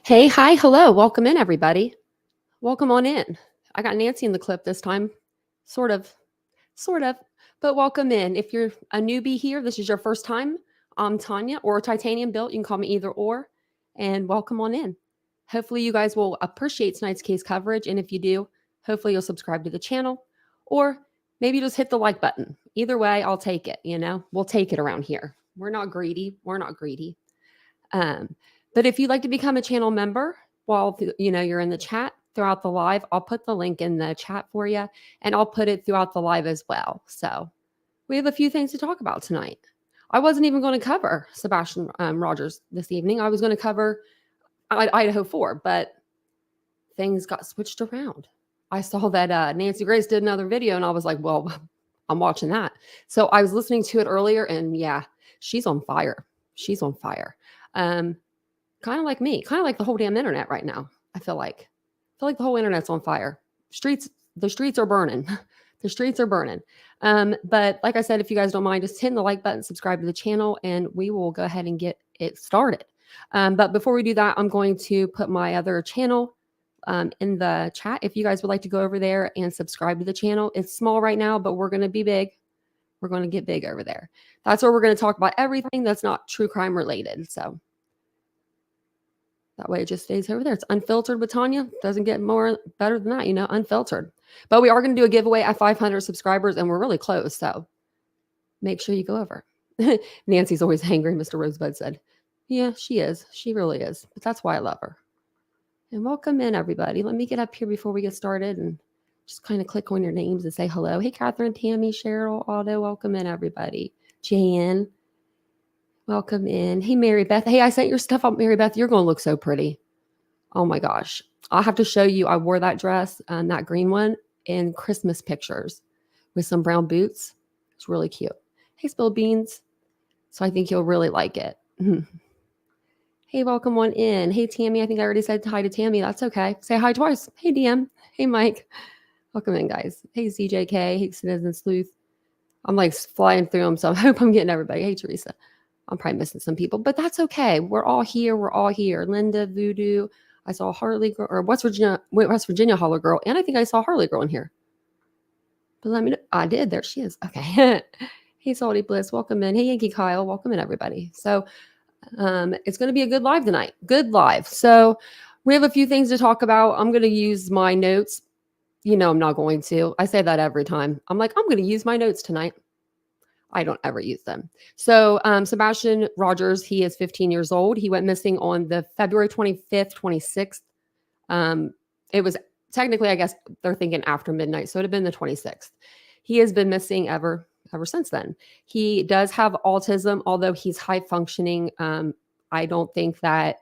Hey, hi, hello. Welcome in, everybody. Welcome on in. I got Nancy in the clip this time. Sort of, sort of, but welcome in. If you're a newbie here, this is your first time. I'm Tanya or TitaniumBuilt. You can call me either or, and welcome on in. Hopefully, you guys will appreciate tonight's case coverage. And if you do, hopefully, you'll subscribe to the channel or maybe just hit the like button. Either way, I'll take it. We'll take it around here. We're not greedy. We're not greedy. Um, but if you'd like to become a channel member while you're in the chat throughout the live, I'll put the link in the chat for you, and I'll put it throughout the live as well. So we have a few things to talk about tonight. I wasn't even going to cover Sebastian Rogers this evening. I was going to cover Idaho 4, but things got switched around. I saw that Nancy Grace did another video, and I was like, well, I'm watching that. So I was listening to it earlier, and yeah, she's on fire. She's on fire. Kind of like me, kind of like the whole damn internet right now. I feel like the whole internet's on fire. The streets are burning. The streets are burning. But like I said, if you guys don't mind, just hitting the like button, subscribe to the channel, and we will go ahead and get it started. But before we do that, I'm going to put my other channel in the chat. If you guys would like to go over there and subscribe to the channel, it's small right now, but we're going to be big. We're going to get big over there. That's where we're going to talk about everything that's not true crime related. So that way it just stays over there. It's unfiltered with Tanya. Doesn't get more better than that, unfiltered. But we are going to do a giveaway at 500 subscribers, and we're really close. So make sure you go over. Nancy's always angry, Mr. Rosebud said. Yeah, she is. She really is. But that's why I love her. And welcome in, everybody. Let me get up here before we get started and just kind of click on your names and say hello. Hey, Catherine, Tammy, Cheryl, Otto, welcome in, everybody. Jan, welcome in. Hey, Mary Beth. Hey, I sent your stuff up, Mary Beth. You're going to look so pretty. Oh my gosh. I'll have to show you. I wore that dress, that green one, in Christmas pictures with some brown boots. It's really cute. Hey, Spilled Beans. So I think you'll really like it. Hey, welcome on in. Hey, Tammy. I think I already said hi to Tammy. That's okay. Say hi twice. Hey, DM. Hey, Mike. Welcome in, guys. Hey, CJK. Hey, Citizen Sleuth. I'm like flying through them, so I hope I'm getting everybody. Hey, Teresa. I'm probably missing some people, but that's okay. We're all here. We're all here. Linda, Voodoo. I saw Harley girl or West Virginia Holler girl, and I think I saw Harley girl in here. But let me know. I did. There she is. Okay. Hey, Salty Bliss. Welcome in. Hey, Yankee Kyle. Welcome in, everybody. So it's going to be a good live tonight. Good live. So we have a few things to talk about. I'm going to use my notes. I'm not going to. I say that every time. I'm like, I'm going to use my notes tonight. I don't ever use them. So Sebastian Rogers, he is 15 years old. He went missing on the February 25th, 26th. It was technically, I guess they're thinking after midnight. So it'd have been the 26th. He has been missing ever since then. He does have autism, although he's high functioning. I don't think that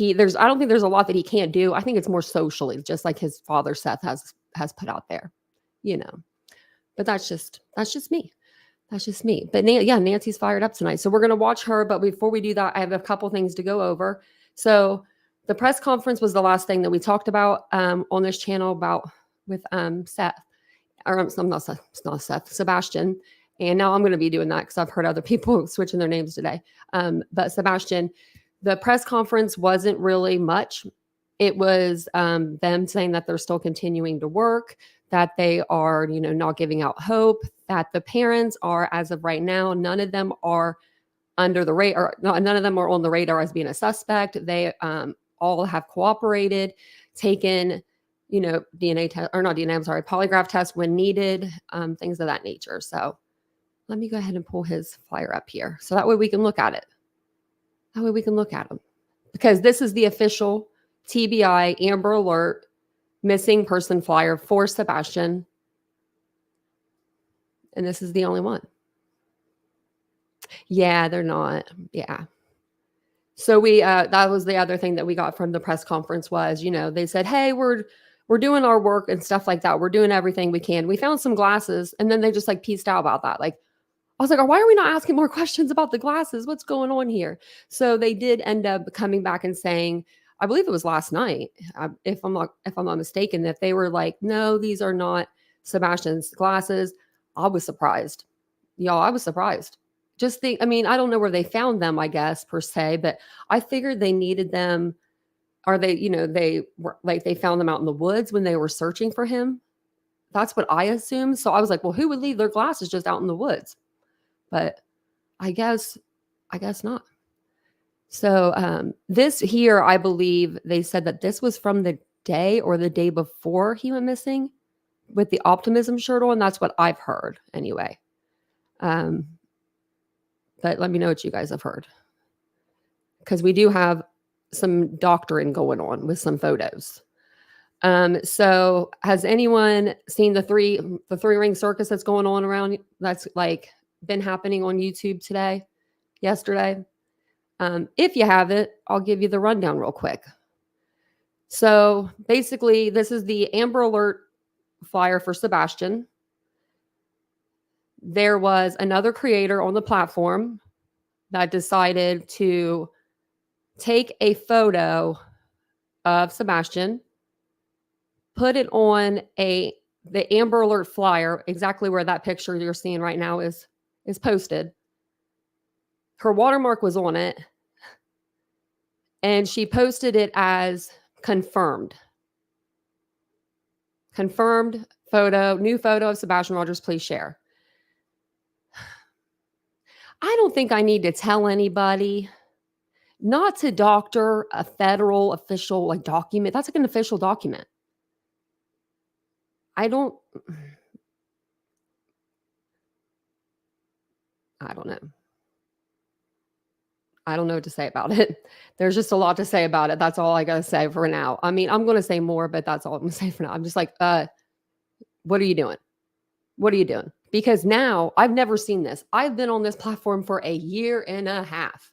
I don't think there's a lot that he can't do. I think it's more socially, just like his father, Seth, has put out there, but that's just me. That's just me. But Nancy's fired up tonight. So we're going to watch her. But before we do that, I have a couple things to go over. So the press conference was the last thing that we talked about on this channel with Seth. Or it's not Seth, Sebastian. And now I'm going to be doing that because I've heard other people switching their names today. But Sebastian, the press conference wasn't really much. It was them saying that they're still continuing to work, that they are, not giving out hope, that the parents are, as of right now, none of them are under the radar. None of them are on the radar as being a suspect. They all have cooperated, taken, DNA test, or not DNA, I'm sorry, polygraph test when needed, things of that nature. So let me go ahead and pull his flyer up here. So that way we can look at it. That way we can look at him. Because this is the official TBI Amber Alert missing person flyer for Sebastian. And this is the only one. Yeah, they're not. Yeah. So that was the other thing that we got from the press conference was, they said, hey, we're doing our work and stuff like that. We're doing everything we can. We found some glasses, and then they just like pieced out about that. Like, I was like, why are we not asking more questions about the glasses? What's going on here? So they did end up coming back and saying, I believe it was last night, if I'm not mistaken, that they were like, no, these are not Sebastian's glasses. I was surprised. Y'all, I was surprised. I don't know where they found them, I guess, per se, but I figured they needed them Are they, they were like, they found them out in the woods when they were searching for him? That's what I assumed. So I was like, well, who would leave their glasses just out in the woods? But I guess not. So this here, I believe they said that this was from the day or the day before he went missing with the optimism shirt on. That's what I've heard anyway. But let me know what you guys have heard, because we do have some doctoring going on with some photos. So has anyone seen the three ring circus that's going on around, that's like been happening on YouTube yesterday? If you haven't, I'll give you the rundown real quick. So basically, this is the Amber Alert flyer for Sebastian. There was another creator on the platform that decided to take a photo of Sebastian, put it on the Amber Alert flyer, exactly where that picture you're seeing right now is posted. Her watermark was on it, and she posted it as confirmed. Confirmed photo, new photo of Sebastian Rogers, please share. I don't think I need to tell anybody not to doctor a federal official document. That's like an official document. I don't know. I don't know what to say about it. There's just a lot to say about it. That's all I got to say for now. I mean, I'm going to say more, but that's all I'm going to say for now. I'm just like, what are you doing? What are you doing? Because now I've never seen this. I've been on this platform for a year and a half.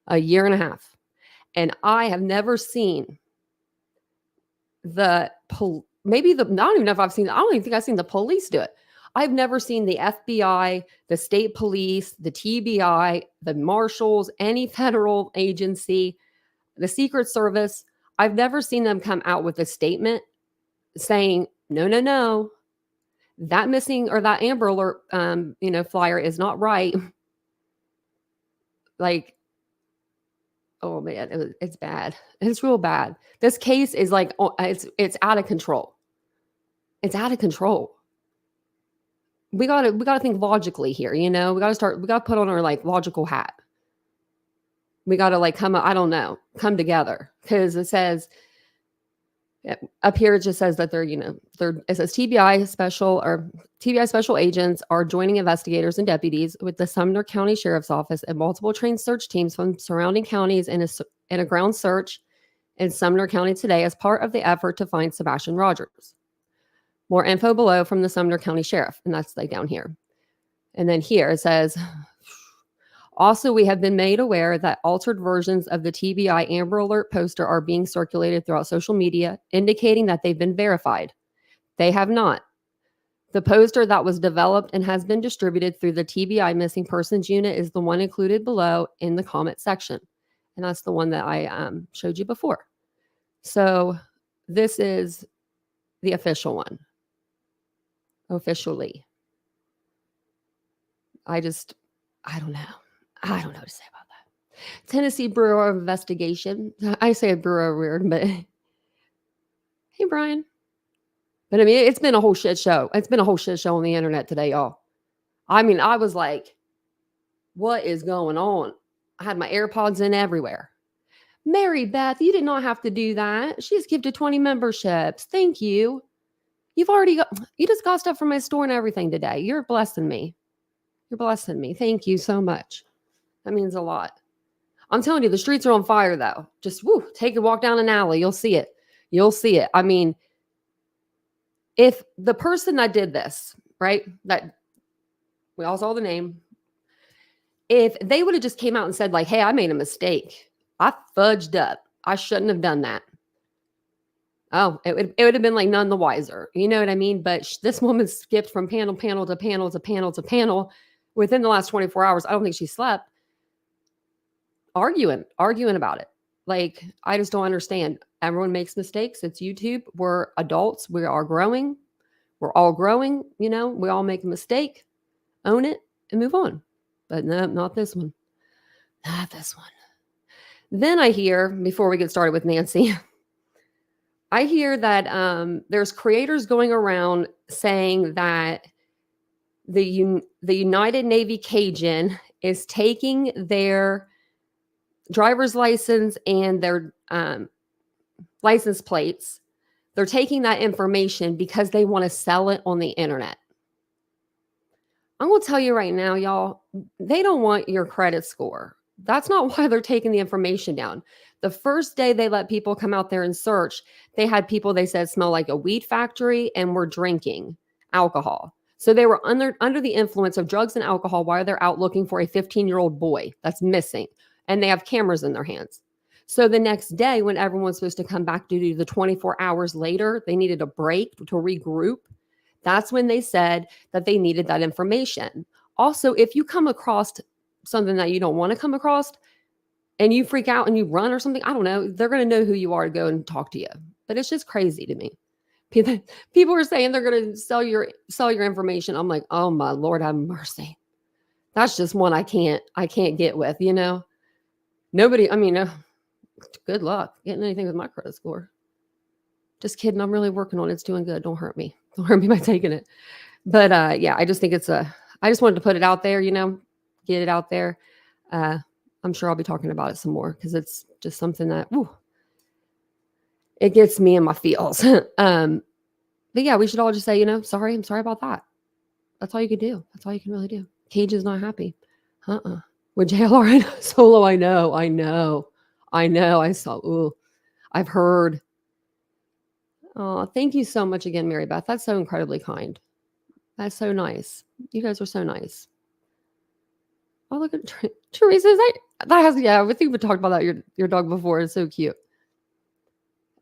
And I have never seen I don't even know if I don't even think I've seen the police do it. I've never seen the FBI, the state police, the TBI, the marshals, any federal agency, the Secret Service. I've never seen them come out with a statement saying, no, that missing or that Amber Alert, flyer is not right. Like, oh man, it's bad. It's real bad. This case is like, it's out of control. It's out of control. We gotta think logically here. We gotta put on our logical hat. We gotta come together, because it says up here, it just says that it says TBI special agents are joining investigators and deputies with the Sumner County Sheriff's Office and multiple trained search teams from surrounding counties in a ground search in Sumner County today as part of the effort to find Sebastian Rogers. More info below from the Sumner County Sheriff, and that's down here. And then here it says, also, we have been made aware that altered versions of the TBI Amber Alert poster are being circulated throughout social media, indicating that they've been verified. They have not. The poster that was developed and has been distributed through the TBI Missing Persons Unit is the one included below in the comment section. And that's the one that I showed you before. So this is the official one. Officially. I don't know. I don't know what to say about that. Tennessee Bureau of Investigation. I say Bureau weird, but hey, Brian. But I mean, it's been a whole shit show. It's been a whole shit show on the internet today, y'all. I mean, I was like, what is going on? I had my AirPods in everywhere. Mary Beth, you did not have to do that. She's gifted 20 memberships. Thank you. You just got stuff from my store and everything today. You're blessing me. Thank you so much. That means a lot. I'm telling you, the streets are on fire, though. Just take a walk down an alley. You'll see it. I mean, if the person that did this, right, that we all saw the name, if they would have just came out and said hey, I made a mistake. I fudged up. I shouldn't have done that. Oh, it would have been none the wiser. You know what I mean? But this woman skipped from panel to panel within the last 24 hours. I don't think she slept. Arguing about it. I just don't understand. Everyone makes mistakes. It's YouTube. We're adults. We are growing. We're all growing. We all make a mistake, own it, and move on. But no, not this one. Not this one. Then I hear, before we get started with Nancy, I hear that there's creators going around saying that the United Navy Cajun is taking their driver's license and their license plates. They're taking that information because they want to sell it on the internet. I'm going to tell you right now, y'all, they don't want your credit score. That's not why they're taking the information down. The first day they let people come out there and search, they had people they said smell like a weed factory and were drinking alcohol. So they were under the influence of drugs and alcohol while they're out looking for a 15-year-old boy that's missing. And they have cameras in their hands. So the next day, when everyone's supposed to come back to do the 24 hours later, they needed a break to regroup. That's when they said that they needed that information. Also, if you come across something that you don't want to come across and you freak out and you run or something, I don't know, they're going to know who you are to go and talk to you. But it's just crazy to me. People are saying they're going to sell your information. I'm like, oh my Lord, have mercy. That's just one I can't get with, you know. Nobody, I mean, good luck getting anything with my credit score. Just kidding. I'm really working on it. It's doing good. Don't hurt me. Don't hurt me by taking it. But yeah, I just think I just wanted to put it out there, you know, get it out there. I'm sure I'll be talking about it some more because it's just something that, it gets me in my feels. But yeah, we should all just say, you know, sorry. I'm sorry about that. That's all you can do. That's all you can really do. Cage is not happy. With JLR solo, I know. I saw, I've heard. Oh, thank you so much again, Mary Beth. That's so incredibly kind. That's so nice. You guys are so nice. Oh, look at Teresa. I think we talked about that. Your dog before is so cute.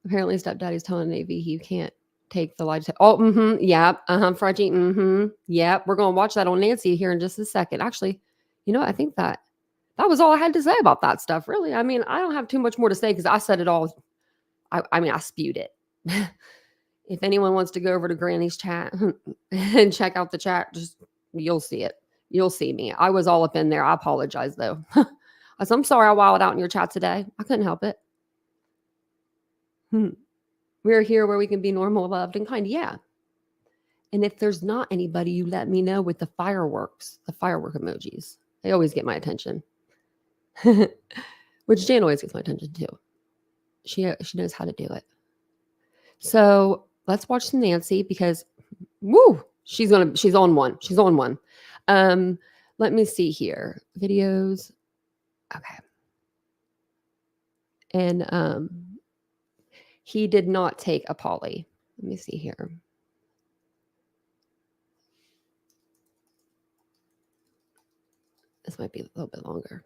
Apparently, stepdaddy's telling Navy he can't take the lie detector. Oh, yep, Frenchie, yep. We're gonna watch that on Nancy here in just a second. Actually, you know, I think that was all I had to say about that stuff. Really, I mean, I don't have too much more to say because I said it all. I mean, I spewed it. If anyone wants to go over to Granny's chat and check out the chat, just you'll see it. You'll see me. I was all up in there. I apologize though. I'm sorry I wilded out in your chat today. I couldn't help it. We're here where we can be normal, loved, and kind. Yeah. And if there's not anybody, you let me know with the firework emojis. They always get my attention. Which Jan always gets my attention too. She knows how to do it. So let's watch some Nancy because, she's on one. She's on one. Let me see here. Videos. Okay. And he did not take a poly. Let me see here. This might be a little bit longer.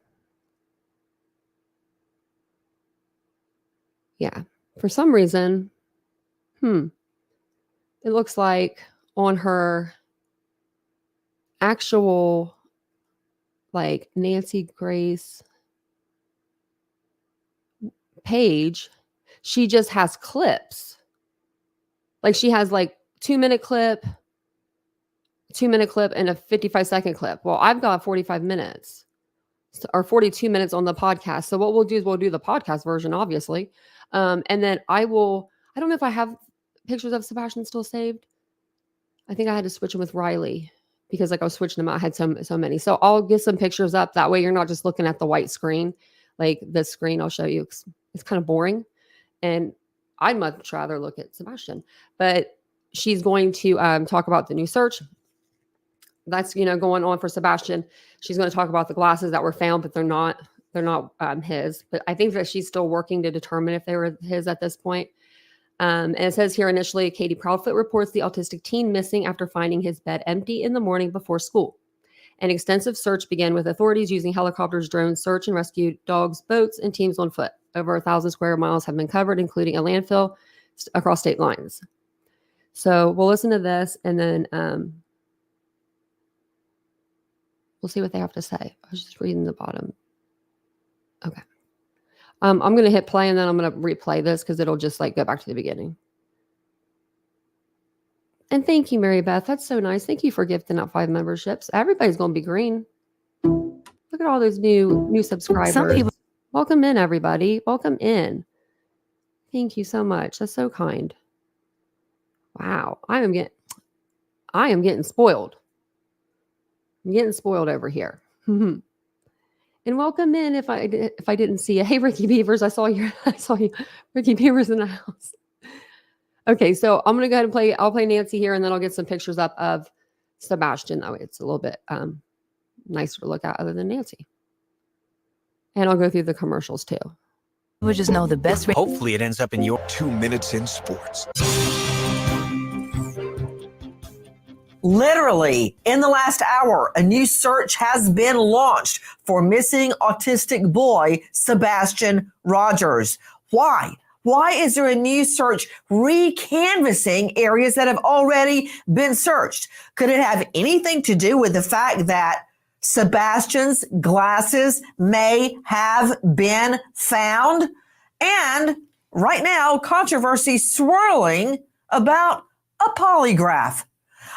Yeah. For some reason, it looks like on her actual, like, Nancy Grace page, she just has clips. Like, she has like 2-minute clip, 2-minute clip, and a 55-second clip. Well, I've got 45 minutes or 42 minutes on the podcast. So what we'll do is we'll do the podcast version, obviously. And then I don't know if I have pictures of Sebastian still saved. I think I had to switch them with Riley because like I was switching them out. I had so many. So I'll get some pictures up. That way you're not just looking at the white screen. Like this screen I'll show you. It's kind of boring. And I'd much rather look at Sebastian. But she's going to talk about the new search that's going on for Sebastian. She's going to talk about the glasses that were found, but they're not his. But I think that she's still working to determine if they were his at this point. And it says here initially, Katie Proudfoot reports the autistic teen missing after finding his bed empty in the morning before school. An extensive search began with authorities using helicopters, drones, search and rescue dogs, boats, and teams on foot. Over 1,000 square miles have been covered, including a landfill across state lines. So we'll listen to this and then we'll see what they have to say. I was just reading the bottom. Okay. I'm going to hit play and then I'm going to replay this because it'll just like go back to the beginning. And thank you, Mary Beth. That's so nice. Thank you for gifting out 5 memberships. Everybody's going to be green. Look at all those new subscribers. Some people. Welcome in, everybody. Welcome in. Thank you so much. That's so kind. Wow. I am getting spoiled. I'm getting spoiled over here. And welcome in if I didn't see you. Hey, Ricky Beavers, I saw you. Ricky Beavers in the house. Okay, so I'm gonna go ahead and I'll play Nancy here, and then I'll get some pictures up of Sebastian. That way it's a little bit nicer to look at other than Nancy. And I'll go through the commercials too. We just know the best. Hopefully it ends up in your 2 minutes in sports. Literally, in the last hour, a new search has been launched for missing autistic boy Sebastian Rogers. Why? Why is there a new search recanvassing areas that have already been searched? Could it have anything to do with the fact that Sebastian's glasses may have been found? And right now, controversy swirling about a polygraph.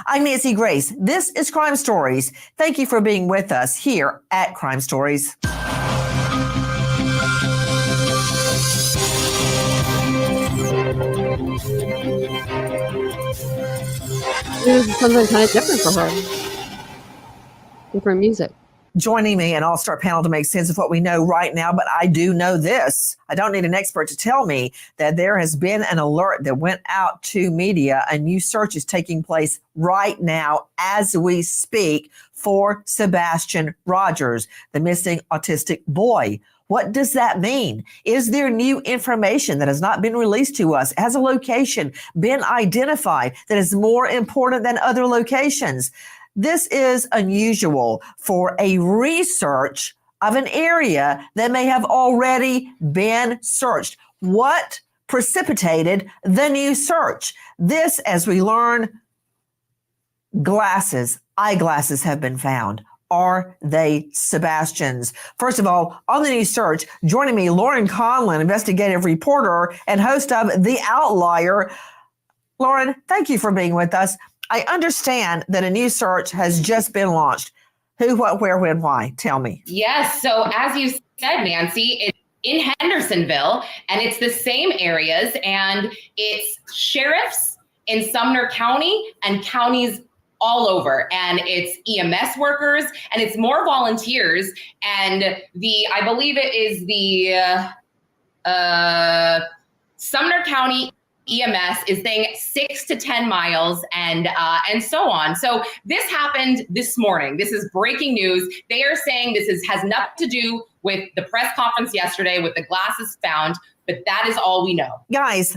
I'm Nancy Grace. This is Crime Stories. Thank you for being with us here at Crime Stories. This is something kind of different for her. Different music. Joining me, an all-star panel to make sense of what we know right now, but I do know this. I don't need an expert to tell me that there has been an alert that went out to media. A new search is taking place right now as we speak for Sebastian Rogers, the missing autistic boy. What does that mean? Is there new information that has not been released to us? Has a location been identified that is more important than other locations? This is unusual for a research of an area that may have already been searched. What precipitated the new search? This, as we learn, eyeglasses have been found. Are they Sebastian's? First of all, on the new search, joining me, Lauren Conlon, investigative reporter and host of The Outlier. Lauren, thank you for being with us. I understand that a new search has just been launched. Who, what, where, when, why? Tell me. Yes. So as you said, Nancy, it's in Hendersonville, and it's the same areas, and it's sheriffs in Sumner County and counties all over, and it's EMS workers, and it's more volunteers. And I believe it is the Sumner County EMS is saying 6 to 10 miles and so on. So this happened this morning. This is breaking news. They are saying this has nothing to do with the press conference yesterday with the glasses found, but that is all we know. Guys,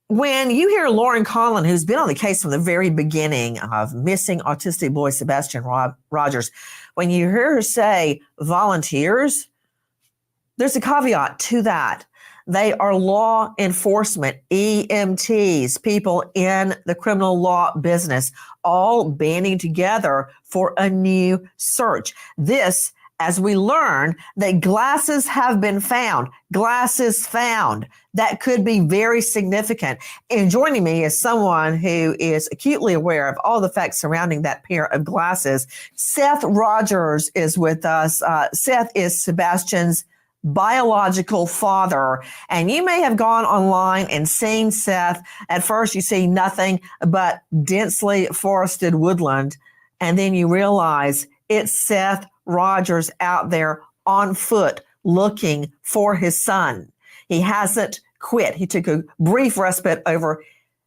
when you hear Lauren Conlon, who's been on the case from the very beginning of missing autistic boy Sebastian Rogers, when you hear her say volunteers, there's a caveat to that. They are law enforcement, EMTs, people in the criminal law business, all banding together for a new search. This, as we learn that glasses have been found, that could be very significant. And joining me is someone who is acutely aware of all the facts surrounding that pair of glasses. Seth Rogers is with us. Seth is Sebastian's biological father, and you may have gone online and seen Seth. At first you see nothing but densely forested woodland, and then you realize it's Seth Rogers out there on foot looking for his son. He hasn't quit. He took a brief respite over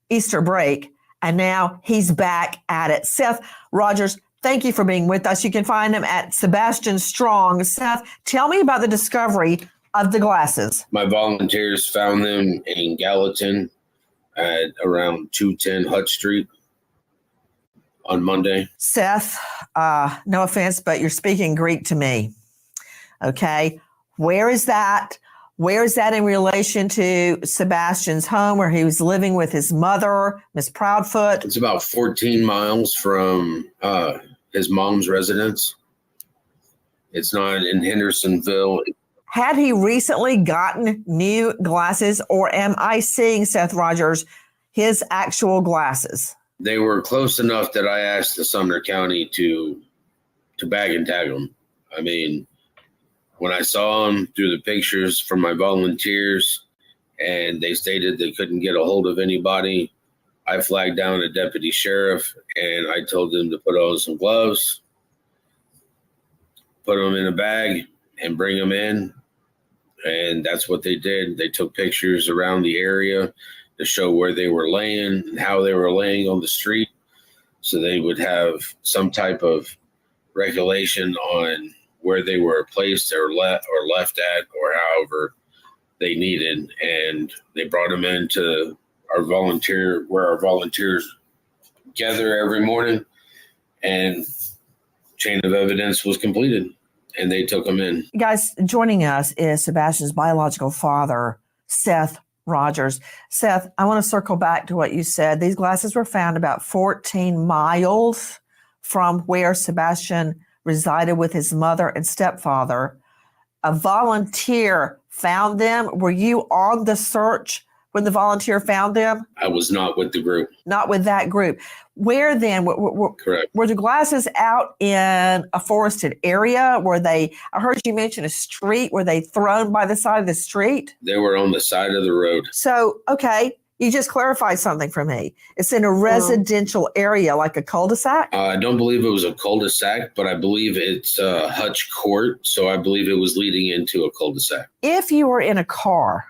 Easter break, and now he's back at it. Seth Rogers, thank you for being with us. You can find him at Sebastian Strong. Seth, tell me about the discovery of the glasses. My volunteers found them in Gallatin at around 210 Hut Street on Monday. Seth, no offense, but you're speaking Greek to me. Okay. Where is that? Where is that in relation to Sebastian's home where he was living with his mother, Miss Proudfoot? It's about 14 miles from his mom's residence. It's not in Hendersonville. Had he recently gotten new glasses, or am I seeing, Seth Rogers, his actual glasses? They were close enough that I asked the Sumner County to bag and tag them. I mean, When I saw them through the pictures from my volunteers and they stated they couldn't get a hold of anybody, I flagged down a deputy sheriff and I told them to put on some gloves, put them in a bag, and bring them in. And that's what they did. They took pictures around the area to show where they were laying and how they were laying on the street, so they would have some type of regulation on where they were placed or left at, or however they needed. And they brought them into where our volunteers gather every morning, and chain of evidence was completed, and they took them in. Guys, joining us is Sebastian's biological father, Seth Rogers. Seth, I want to circle back to what you said. These glasses were found about 14 miles from where Sebastian resided with his mother and stepfather. A volunteer found them. Were you on the search when the volunteer found them? I was not with the group. Not with that group. Where then? Correct. Were the glasses out in a forested area? I heard you mention a street. Were they thrown by the side of the street? They were on the side of the road. So, okay, you just clarified something for me. It's in a residential area, like a cul-de-sac? I don't believe it was a cul-de-sac, but I believe it's Hutch Court, so I believe it was leading into a cul-de-sac. If you were in a car,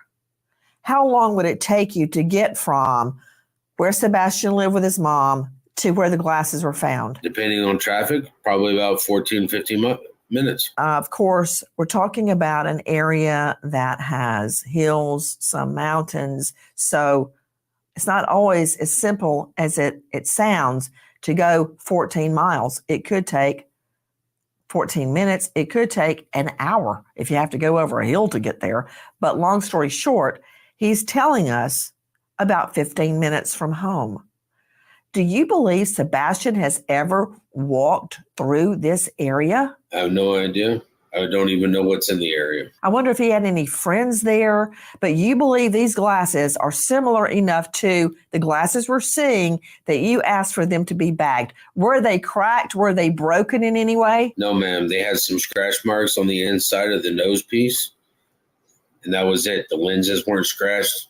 how long would it take you to get from where Sebastian lived with his mom to where the glasses were found? Depending on traffic, probably about 14, 15 minutes. Of course, we're talking about an area that has hills, some mountains. So it's not always as simple as it sounds to go 14 miles. It could take 14 minutes. It could take an hour if you have to go over a hill to get there. But long story short, he's telling us about 15 minutes from home. Do you believe Sebastian has ever walked through this area? I have no idea. I don't even know what's in the area. I wonder if he had any friends there. But you believe these glasses are similar enough to the glasses we're seeing that you asked for them to be bagged. Were they cracked? Were they broken in any way? No, ma'am. They had some scratch marks on the inside of the nose piece, and that was it. The lenses weren't scratched.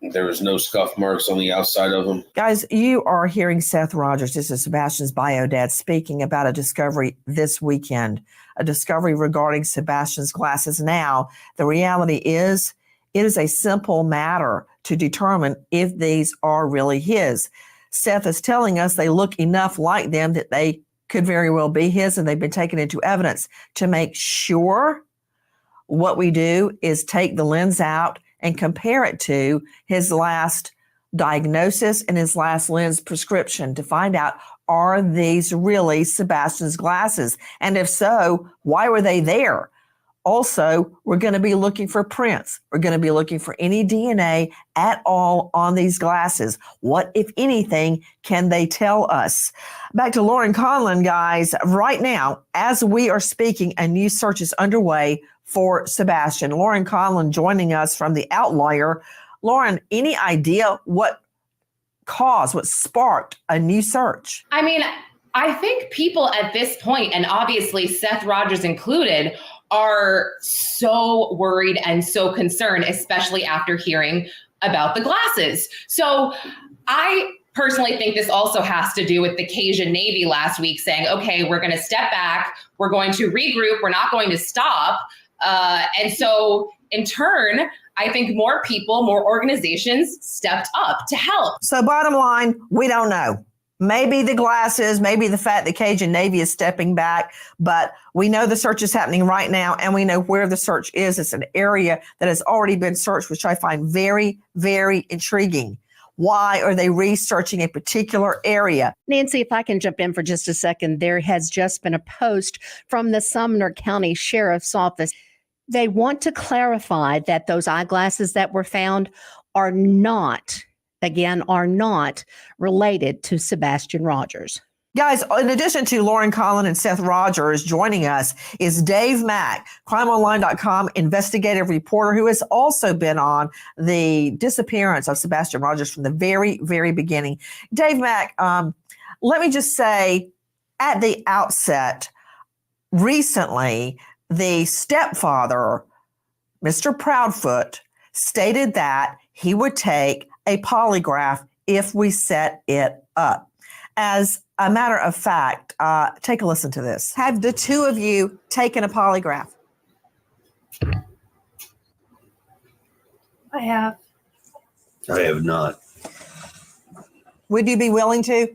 There was no scuff marks on the outside of them. Guys, you are hearing Seth Rogers. This is Sebastian's bio dad speaking about a discovery this weekend, a discovery regarding Sebastian's glasses. Now, the reality is it is a simple matter to determine if these are really his. Seth is telling us they look enough like them that they could very well be his, and they've been taken into evidence. To make sure, what we do is take the lens out and compare it to his last diagnosis and his last lens prescription to find out, are these really Sebastian's glasses? And if so, why were they there? Also, we're going to be looking for prints. We're going to be looking for any DNA at all on these glasses. What, if anything, can they tell us? Back to Lauren Conlon, guys. Right now, as we are speaking, a new search is underway for Sebastian. Lauren Conlon joining us from the Outlier. Lauren, any idea what sparked a new search? I mean, I think people at this point, and obviously Seth Rogers included, are so worried and so concerned, especially after hearing about the glasses. So I personally think this also has to do with the Cajun Navy last week saying, okay, we're going to step back. We're going to regroup. We're not going to stop. And so in turn, I think more people, more organizations stepped up to help. So bottom line, we don't know. Maybe the glasses, maybe the fact that Cajun Navy is stepping back, but we know the search is happening right now, and we know where the search is. It's an area that has already been searched, which I find very, very intriguing. Why are they researching a particular area? Nancy, if I can jump in for just a second, there has just been a post from the Sumner County Sheriff's Office. They want to clarify that those eyeglasses that were found are not related to Sebastian Rogers. Guys, in addition to Lauren Conlon and Seth Rogers, joining us is Dave Mack, crimeonline.com investigative reporter, who has also been on the disappearance of Sebastian Rogers from the very, very beginning. Dave Mack, let me just say at the outset, recently, the stepfather, Mr. Proudfoot, stated that he would take a polygraph if we set it up. As a matter of fact, take a listen to this. Have the two of you taken a polygraph? I have. I have not. Would you be willing to?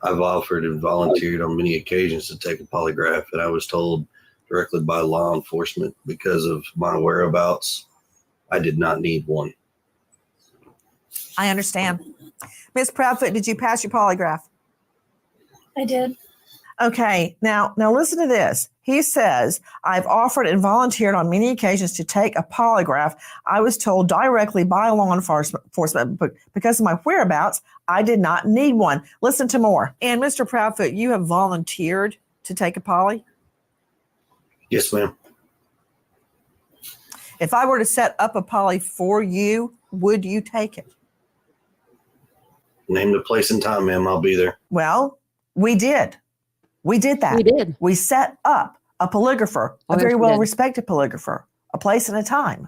I've offered and volunteered on many occasions to take a polygraph, and I was told directly by law enforcement because of my whereabouts, I did not need one. I understand. Ms. Proudfoot, did you pass your polygraph? I did. Okay, now listen to this. He says, I've offered and volunteered on many occasions to take a polygraph. I was told directly by law enforcement, but because of my whereabouts, I did not need one. Listen to more. And Mr. Proudfoot, you have volunteered to take a poly? Yes, ma'am. If I were to set up a poly for you, would you take it? Name the place and time, ma'am. I'll be there. Well, we did. We did that. We did. We set up a polygrapher, a very well-respected polygrapher, a place and a time.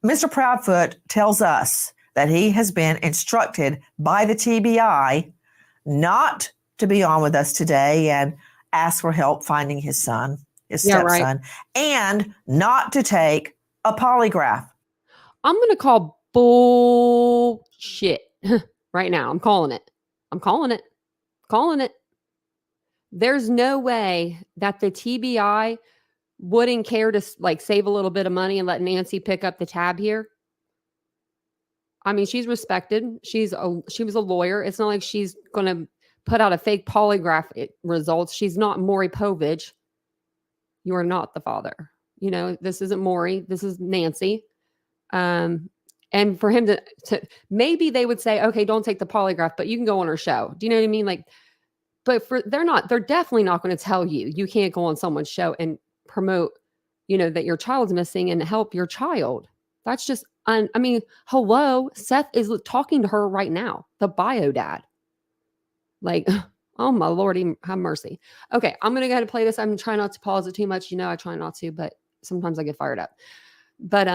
Mr. Proudfoot tells us that he has been instructed by the TBI not to be on with us today and ask for help finding his son, his stepson, and not to take a polygraph. I'm going to call bullshit right now. I'm calling it. I'm calling it. Calling it. There's no way that the TBI wouldn't care to like save a little bit of money and let Nancy pick up the tab here. I mean, she's respected. She was a lawyer. It's not like she's going to put out a fake polygraph results. She's not Maury Povich. You are not the father. You know, this isn't Maury. This is Nancy. And for him to maybe they would say, okay, don't take the polygraph, but you can go on her show. Do you know what I mean? Like, but they're definitely not going to tell you can't go on someone's show and promote, you know, that your child's missing and help your child. That's just, I mean, hello, Seth is talking to her right now, the bio dad. Like, oh my Lordy, have mercy. Okay, I'm going to go ahead and play this. I'm trying not to pause it too much. You know, I try not to, but sometimes I get fired up. But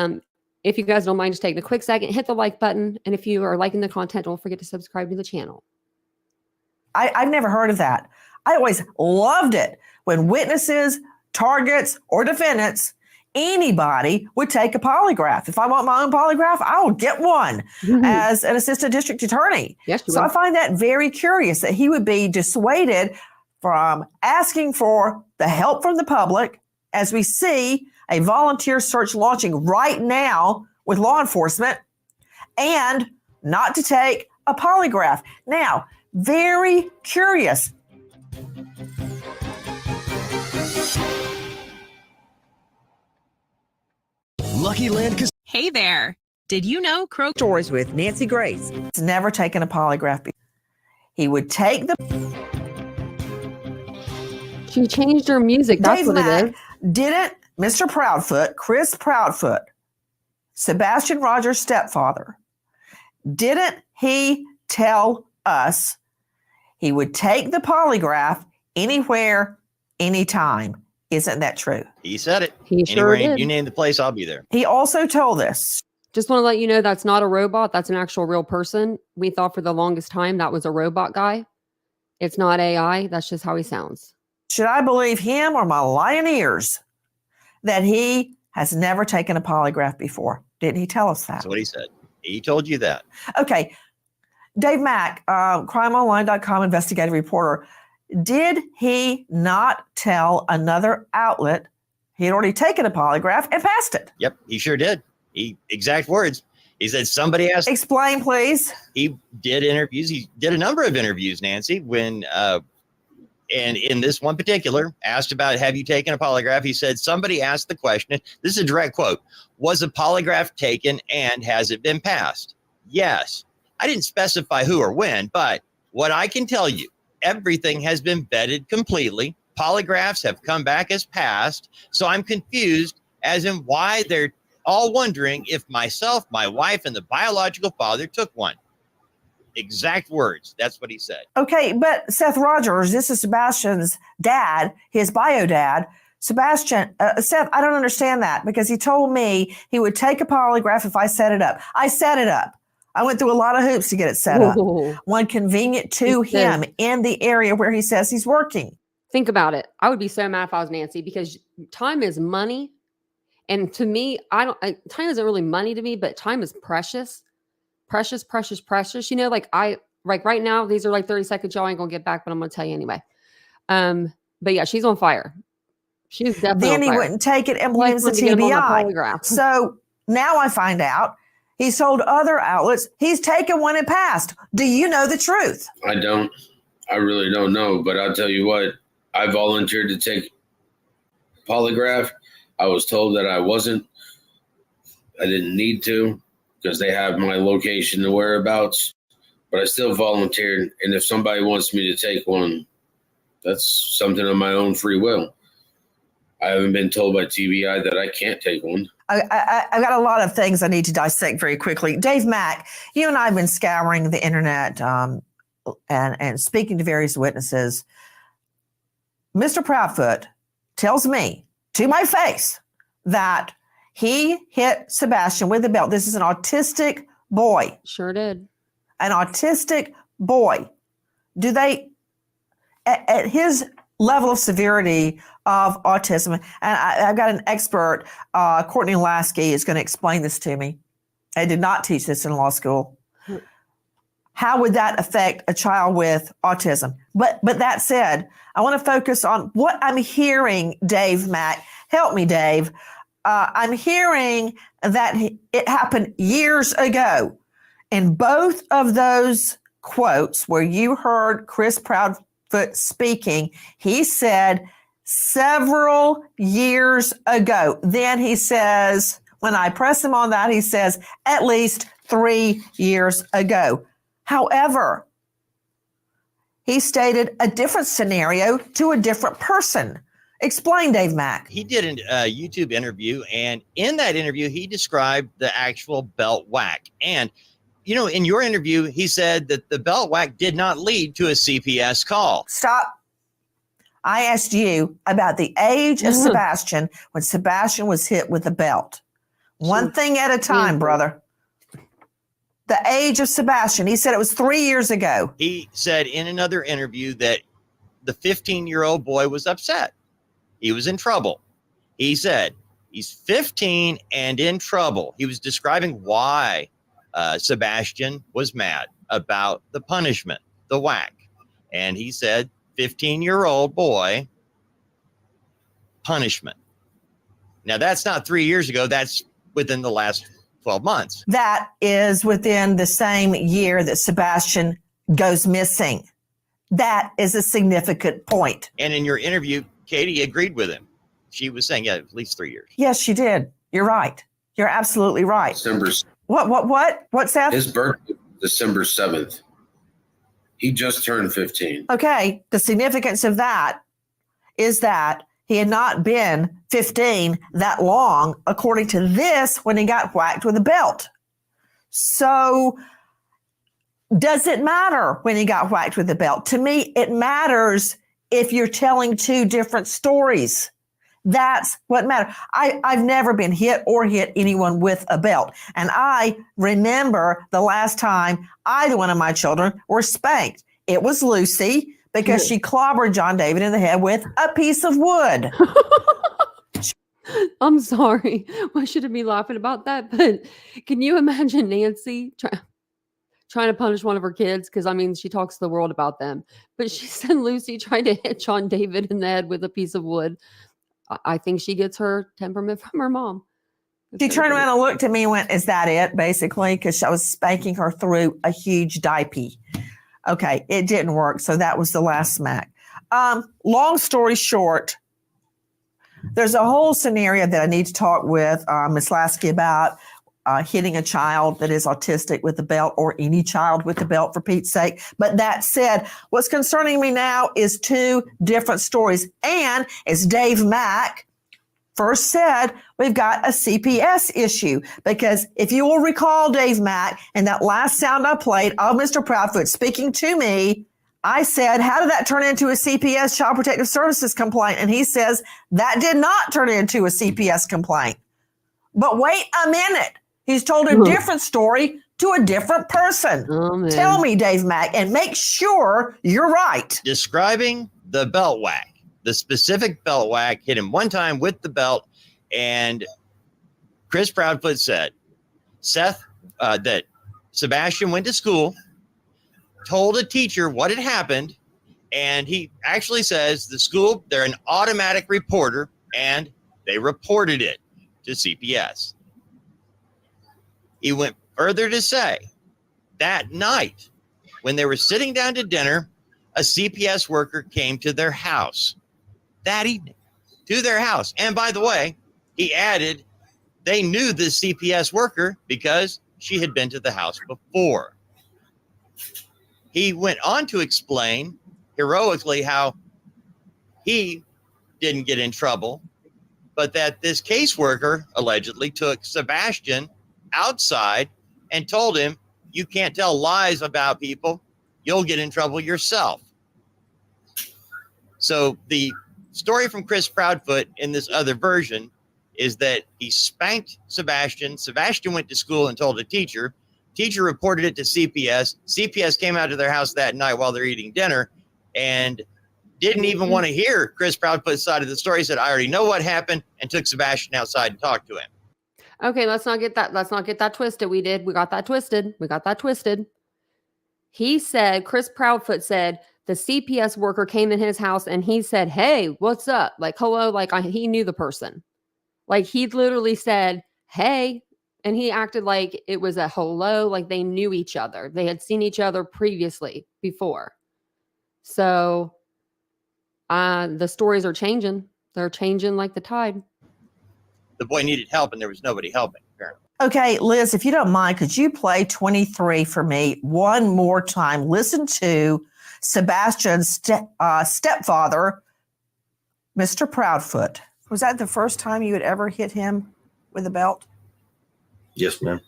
if you guys don't mind just taking a quick second, hit the like button. And if you are liking the content, don't forget to subscribe to the channel. I've never heard of that. I always loved it when witnesses, targets, or defendants, anybody would take a polygraph. If I want my own polygraph, I will get one as an assistant district attorney. Yes, so I find that very curious that he would be dissuaded from asking for the help from the public as we see a volunteer search launching right now with law enforcement and not to take a polygraph. Now, very curious. Lucky Land Casino. Hey there. Did you know Crow Stories with Nancy Grace. He's never taken a polygraph before. He would take the... She changed her music. That's what it is. Didn't Mr. Proudfoot, Chris Proudfoot, Sebastian Rogers' stepfather, didn't he tell us he would take the polygraph anywhere, anytime? Isn't that true? He said it. He sure did. You name the place, I'll be there. He also told us. Just want to let you know that's not a robot. That's an actual real person. We thought for the longest time that was a robot guy. It's not AI. That's just how he sounds. Should I believe him or my lying ears that he has never taken a polygraph before? Didn't he tell us that? That's what he said. He told you that. Okay. Dave Mack, crimeonline.com investigative reporter. Did he not tell another outlet he had already taken a polygraph and passed it? Yep, he sure did. Exact words. He said somebody asked. Explain, please. He did interviews. He did a number of interviews, Nancy, when and in this one particular, asked about, have you taken a polygraph? He said, somebody asked the question. This is a direct quote. Was a polygraph taken and has it been passed? Yes. I didn't specify who or when, but what I can tell you, everything has been vetted completely. Polygraphs have come back as passed. So I'm confused as in why they're all wondering if myself, my wife, and the biological father took one. Exact words. That's what he said. Okay, but Seth Rogers, this is Sebastian's dad, his bio dad, Sebastian, Seth, I don't understand that because he told me he would take a polygraph if I set it up. I set it up. I went through a lot of hoops to get it set up. One convenient to him in the area where he says he's working. Think about it. I would be so mad if I was Nancy because time is money. And to me, time isn't really money to me, but time is precious. Precious, precious, precious. You know, like right now, these are like 30 seconds. Y'all ain't gonna get back, but I'm gonna tell you anyway. But yeah, she's on fire. She's definitely Then he wouldn't take it and blames the TBI. So now I find out he's told other outlets he's taken one and passed. Do you know the truth? I don't. I really don't know. But I'll tell you what, I volunteered to take polygraph. I was told that I wasn't. I didn't need to because they have my location and whereabouts. But I still volunteered. And if somebody wants me to take one, that's something of my own free will. I haven't been told by TBI that I can't take one. I've got a lot of things I need to dissect very quickly. Dave Mack, you and I have been scouring the internet and speaking to various witnesses. Mr. Proudfoot tells me to my face that he hit Sebastian with a belt. This is an autistic boy. Sure did. An autistic boy. Do they, at his level of severity of autism, and I've got an expert, Courtney Lasky, is going to explain this to me. I did not teach this in law school. How would that affect a child with autism? But that said, I want to focus on what I'm hearing, Dave Mack. Help me, Dave. I'm hearing that it happened years ago. In both of those quotes where you heard Chris Proudfoot speaking, he said several years ago. Then he says, when I press him on that, he says at least 3 years ago. However, he stated a different scenario to a different person. Explain, Dave Mack. He did a YouTube interview, and in that interview, he described the actual belt whack. And, you know, in your interview, he said that the belt whack did not lead to a CPS call. Stop. I asked you about the age of Sebastian when Sebastian was hit with a belt. One thing at a time, brother. The age of Sebastian. He said it was 3 years ago. He said in another interview that the 15-year-old boy was upset. He was in trouble. He said he's 15 and in trouble. He was describing why Sebastian was mad about the punishment, the whack. And he said, 15-year-old boy, punishment. Now, that's not 3 years ago. That's within the last 12 months. That is within the same year that Sebastian goes missing. That is a significant point. And in your interview, Katie agreed with him. She was saying, yeah, at least 3 years. Yes, she did. You're right. You're absolutely right. December. What, Seth? His birthday, December 7th. He just turned 15. Okay. The significance of that is that he had not been 15 that long, according to this, when he got whacked with a belt. So does it matter when he got whacked with a belt? To me, it matters if you're telling two different stories. That's what matters. I've never been hit or hit anyone with a belt. And I remember the last time either one of my children were spanked. It was Lucy because she clobbered John David in the head with a piece of wood. I'm sorry. Why should I be laughing about that? But can you imagine Nancy trying to punish one of her kids? Because, I mean, she talks to the world about them. But she said Lucy tried to hit John David in the head with a piece of wood. I think she gets her temperament from her mom. She turned around and looked at me and went, is that it, basically? Because I was spanking her through a huge diaper. Okay, it didn't work. So that was the last smack. Long story short, there's a whole scenario that I need to talk with Ms. Lasky about hitting a child that is autistic with a belt, or any child with a belt, for Pete's sake. But that said, what's concerning me now is two different stories. And as Dave Mack first said, we've got a CPS issue. Because if you will recall, Dave Mack, and that last sound I played of Mr. Proudfoot speaking to me, I said, how did that turn into a CPS, Child Protective Services complaint? And he says, that did not turn into a CPS complaint. But wait a minute. He's told a different story to a different person. Oh, Tell me, Dave Mack, and make sure you're right. Describing the belt whack, the specific belt whack, hit him one time with the belt. And Chris Proudfoot said, that Sebastian went to school, told a teacher what had happened, and he actually says the school, they're an automatic reporter, and they reported it to CPS. He went further to say that night when they were sitting down to dinner, a CPS worker came to their house that evening, to their house. And by the way, he added they knew the CPS worker because she had been to the house before. He went on to explain heroically how he didn't get in trouble, but that this caseworker allegedly took Sebastian outside and told him, you can't tell lies about people, you'll get in trouble yourself. So the story from Chris Proudfoot in this other version is that he spanked Sebastian. Sebastian went to school and told a teacher. Teacher reported it to CPS. CPS came out to their house that night while they're eating dinner and didn't even want to hear Chris Proudfoot's side of the story. He said, I already know what happened, and took Sebastian outside and talked to him. Okay, let's not get that twisted. We got that twisted. He said, Chris Proudfoot said, the CPS worker came in his house and he said, hey, what's up? Like, hello, like he knew the person. Like he literally said, hey, and he acted like it was a hello, like they knew each other. They had seen each other previously before. So the stories are changing. They're changing like the tide. The boy needed help and there was nobody helping, apparently. Okay, Liz, if you don't mind, could you play 23 for me one more time? Listen to Sebastian's stepfather, Mr. Proudfoot. Was that the first time you had ever hit him with a belt? Yes, ma'am.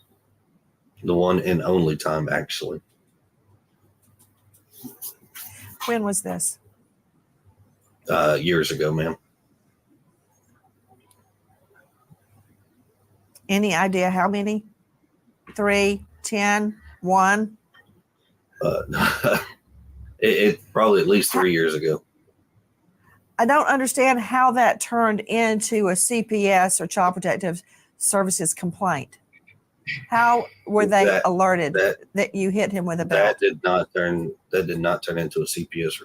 The one and only time, actually. When was this? Years ago, ma'am. Any idea how many? 3, 10, 1? It probably at least 3 years ago. I don't understand how that turned into a CPS or Child Protective Services complaint. How were they alerted that you hit him with a belt? That did not turn into a CPS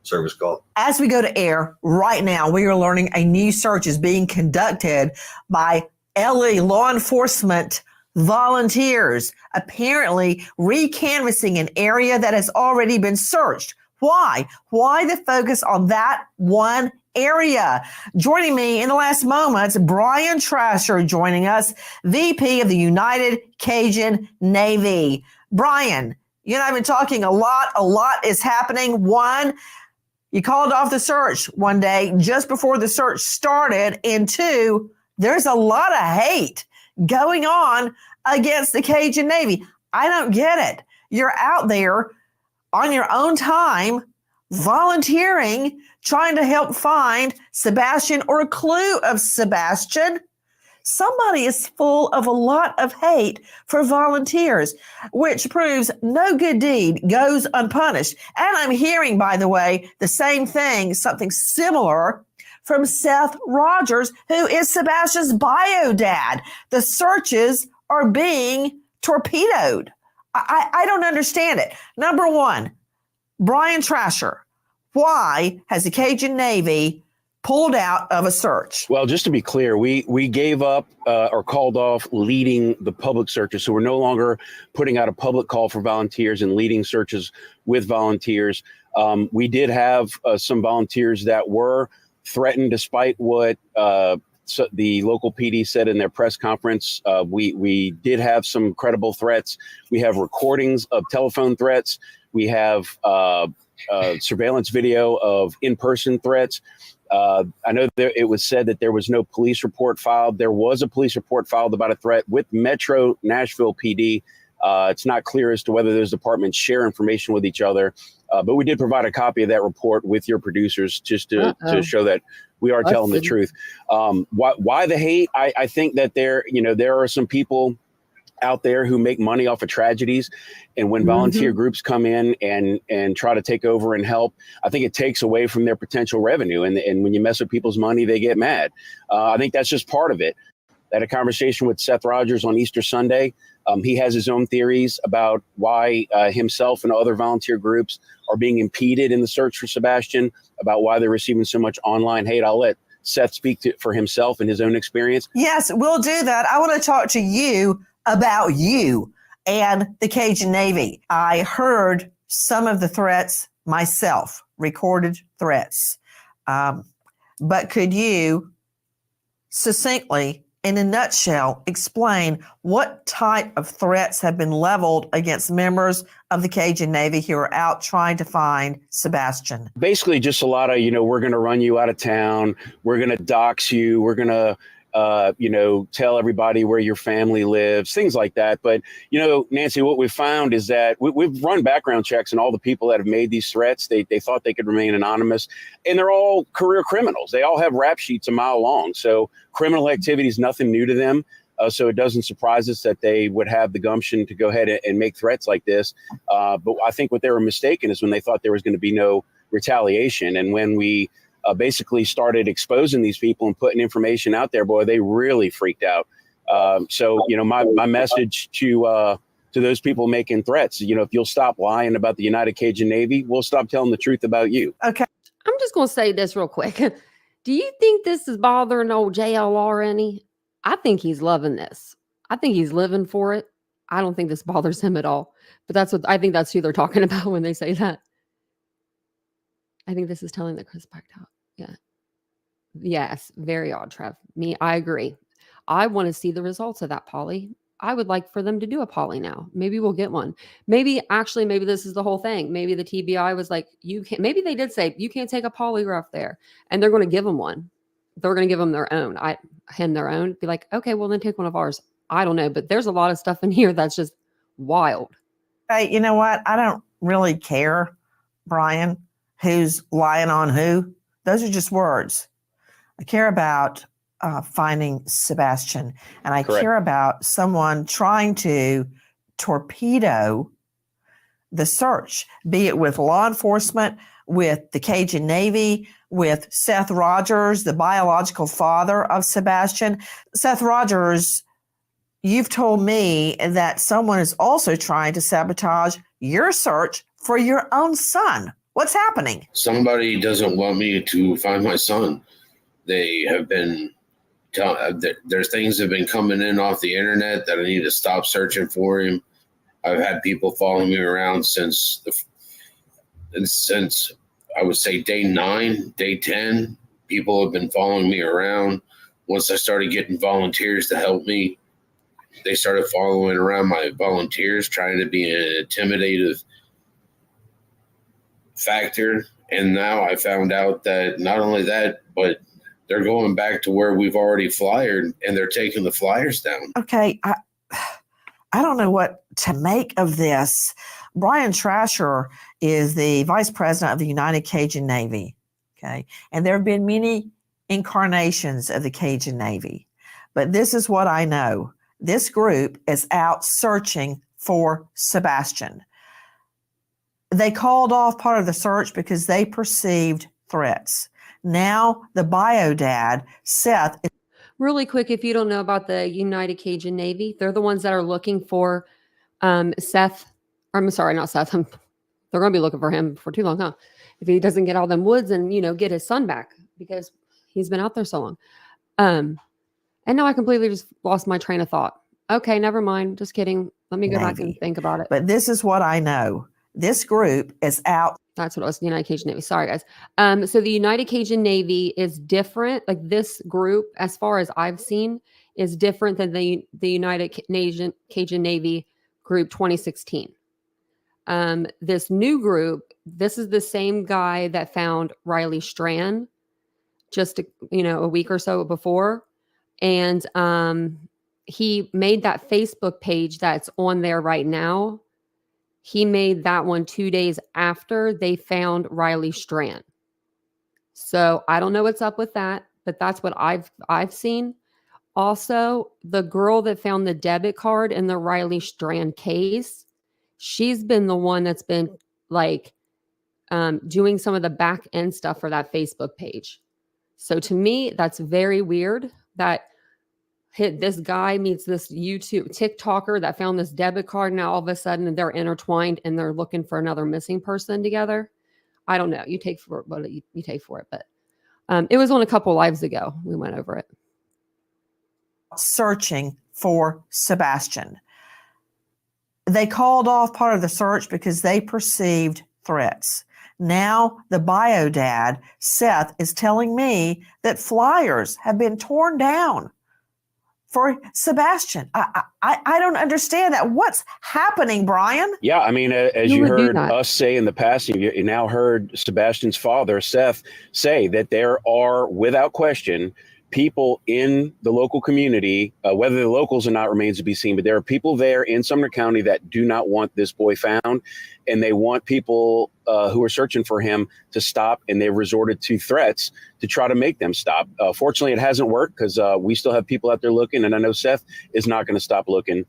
service call. As we go to air right now, we are learning a new search is being conducted by LA law enforcement volunteers, apparently recanvassing an area that has already been searched. Why? Why the focus on that one area? Joining me in the last moments, Brian Trasher joining us, VP of the United Cajun Navy. Brian, you and I have been talking a lot is happening. One, you called off the search one day just before the search started. And two, there's a lot of hate going on against the Cajun Navy. I don't get it. You're out there on your own time, volunteering, trying to help find Sebastian or a clue of Sebastian. Somebody is full of a lot of hate for volunteers, which proves no good deed goes unpunished. And I'm hearing, by the way, the same thing, something similar from Seth Rogers, who is Sebastian's bio dad. The searches are being torpedoed. I don't understand it. Number one, Brian Trasher, why has the Cajun Navy pulled out of a search? Well, just to be clear, we gave up or called off leading the public searches. So we're no longer putting out a public call for volunteers and leading searches with volunteers. We did have some volunteers that were threatened despite what so the local PD said in their press conference. We did have some credible threats. We have recordings of telephone threats. We have surveillance video of in-person threats. I know that it was said that there was no police report filed. There was a police report filed about a threat with Metro Nashville PD. It's not clear as to whether those departments share information with each other. But we did provide a copy of that report with your producers just to show that we are telling the truth. Why the hate? I think that there are some people out there who make money off of tragedies. And when volunteer groups come in and try to take over and help, I think it takes away from their potential revenue. And when you mess with people's money, they get mad. I think that's just part of it. I had a conversation with Seth Rogers on Easter Sunday. He has his own theories about why himself and other volunteer groups are being impeded in the search for Sebastian, about why they're receiving so much online hate. I'll let Seth speak for himself and his own experience. Yes, we'll do that. I want to talk to you about you and the Cajun Navy. I heard some of the threats myself, recorded threats. But could you succinctly, in a nutshell, explain what type of threats have been leveled against members of the Cajun Navy who are out trying to find Sebastian? Basically, just a lot of, we're going to run you out of town. We're going to dox you. We're going to tell everybody where your family lives, things like that. But, Nancy, what we've found is that we've run background checks on all the people that have made these threats. They thought they could remain anonymous, and they're all career criminals. They all have rap sheets a mile long. So criminal activity is nothing new to them. So it doesn't surprise us that they would have the gumption to go ahead and make threats like this. But I think what they were mistaken is when they thought there was going to be no retaliation. And when we basically started exposing these people and putting information out there, boy, they really freaked out. So my message to those people making threats, if you'll stop lying about the United Cajun Navy, we'll stop telling the truth about you. Okay. I'm just going to say this real quick. Do you think this is bothering old JLR any? I think he's loving this. I think he's living for it. I don't think this bothers him at all. But I think that's who they're talking about when they say that. I think this is telling that Chris backed out. Yeah. Yes. Very odd, Trev. I agree. I want to see the results of that poly. I would like for them to do a poly now. Maybe we'll get one. Maybe this is the whole thing. Maybe the TBI was like, maybe they did say, you can't take a polygraph there. And they're going to give them one. They're going to give them their own. Be like, okay, well then take one of ours. I don't know. But there's a lot of stuff in here that's just wild. Hey, you know what? I don't really care, Brian, who's lying on who. Those are just words. I care about finding Sebastian, and I care about someone trying to torpedo the search, be it with law enforcement, with the Cajun Navy, with Seth Rogers, the biological father of Sebastian. Seth Rogers, you've told me that someone is also trying to sabotage your search for your own son. What's happening? Somebody doesn't want me to find my son. They have been there's things that have been coming in off the internet that I need to stop searching for him. I've had people following me around since I would say day 9, day 10. People have been following me around. Once I started getting volunteers to help me, they started following around my volunteers, trying to be an intimidative factor. And now I found out that not only that, but they're going back to where we've already flyered, and they're taking the flyers down. Okay, I don't know what to make of this. Brian Trasher is the vice president of the United Cajun Navy. Okay, and there have been many incarnations of the Cajun Navy, but this is what I know. This group is out searching for Sebastian. They called off part of the search because they perceived threats. Now the bio dad, Seth. Really quick, if you don't know about the United Cajun Navy, they're the ones that are looking for Seth. I'm sorry, not Seth. They're going to be looking for him for too long, huh? If he doesn't get all them woods and, get his son back because he's been out there so long. And now I completely just lost my train of thought. Okay, never mind. Just kidding. Let me go back and think about it. But this is what I know. This group is out. That's what it was, the United Cajun Navy. Sorry, guys. So the United Cajun Navy is different. Like this group, as far as I've seen, is different than the United Cajun Navy group 2016. This new group, this is the same guy that found Riley Strand just a week or so before. And he made that Facebook page that's on there right now. He made that one 2 days after they found Riley Strand. So I don't know what's up with that, but that's what I've seen. Also, the girl that found the debit card in the Riley Strand case, she's been the one that's been like doing some of the back end stuff for that Facebook page. So to me, that's very weird that this guy meets this YouTube TikToker that found this debit card. Now all of a sudden they're intertwined and they're looking for another missing person together. I don't know. You take for what you take for it, but it was on a couple lives ago. We went over it. Searching for Sebastian. They called off part of the search because they perceived threats. Now the bio dad, Seth, is telling me that flyers have been torn down for Sebastian. I don't understand that. What's happening, Brian? Yeah, I mean, as you heard us say in the past, you now heard Sebastian's father, Seth, say that there are, without question, people in the local community, whether the locals or not remains to be seen, but there are people there in Sumner County that do not want this boy found, and they want people who are searching for him to stop, and they've resorted to threats to try to make them stop. Fortunately, it hasn't worked because we still have people out there looking, and I know Seth is not going to stop looking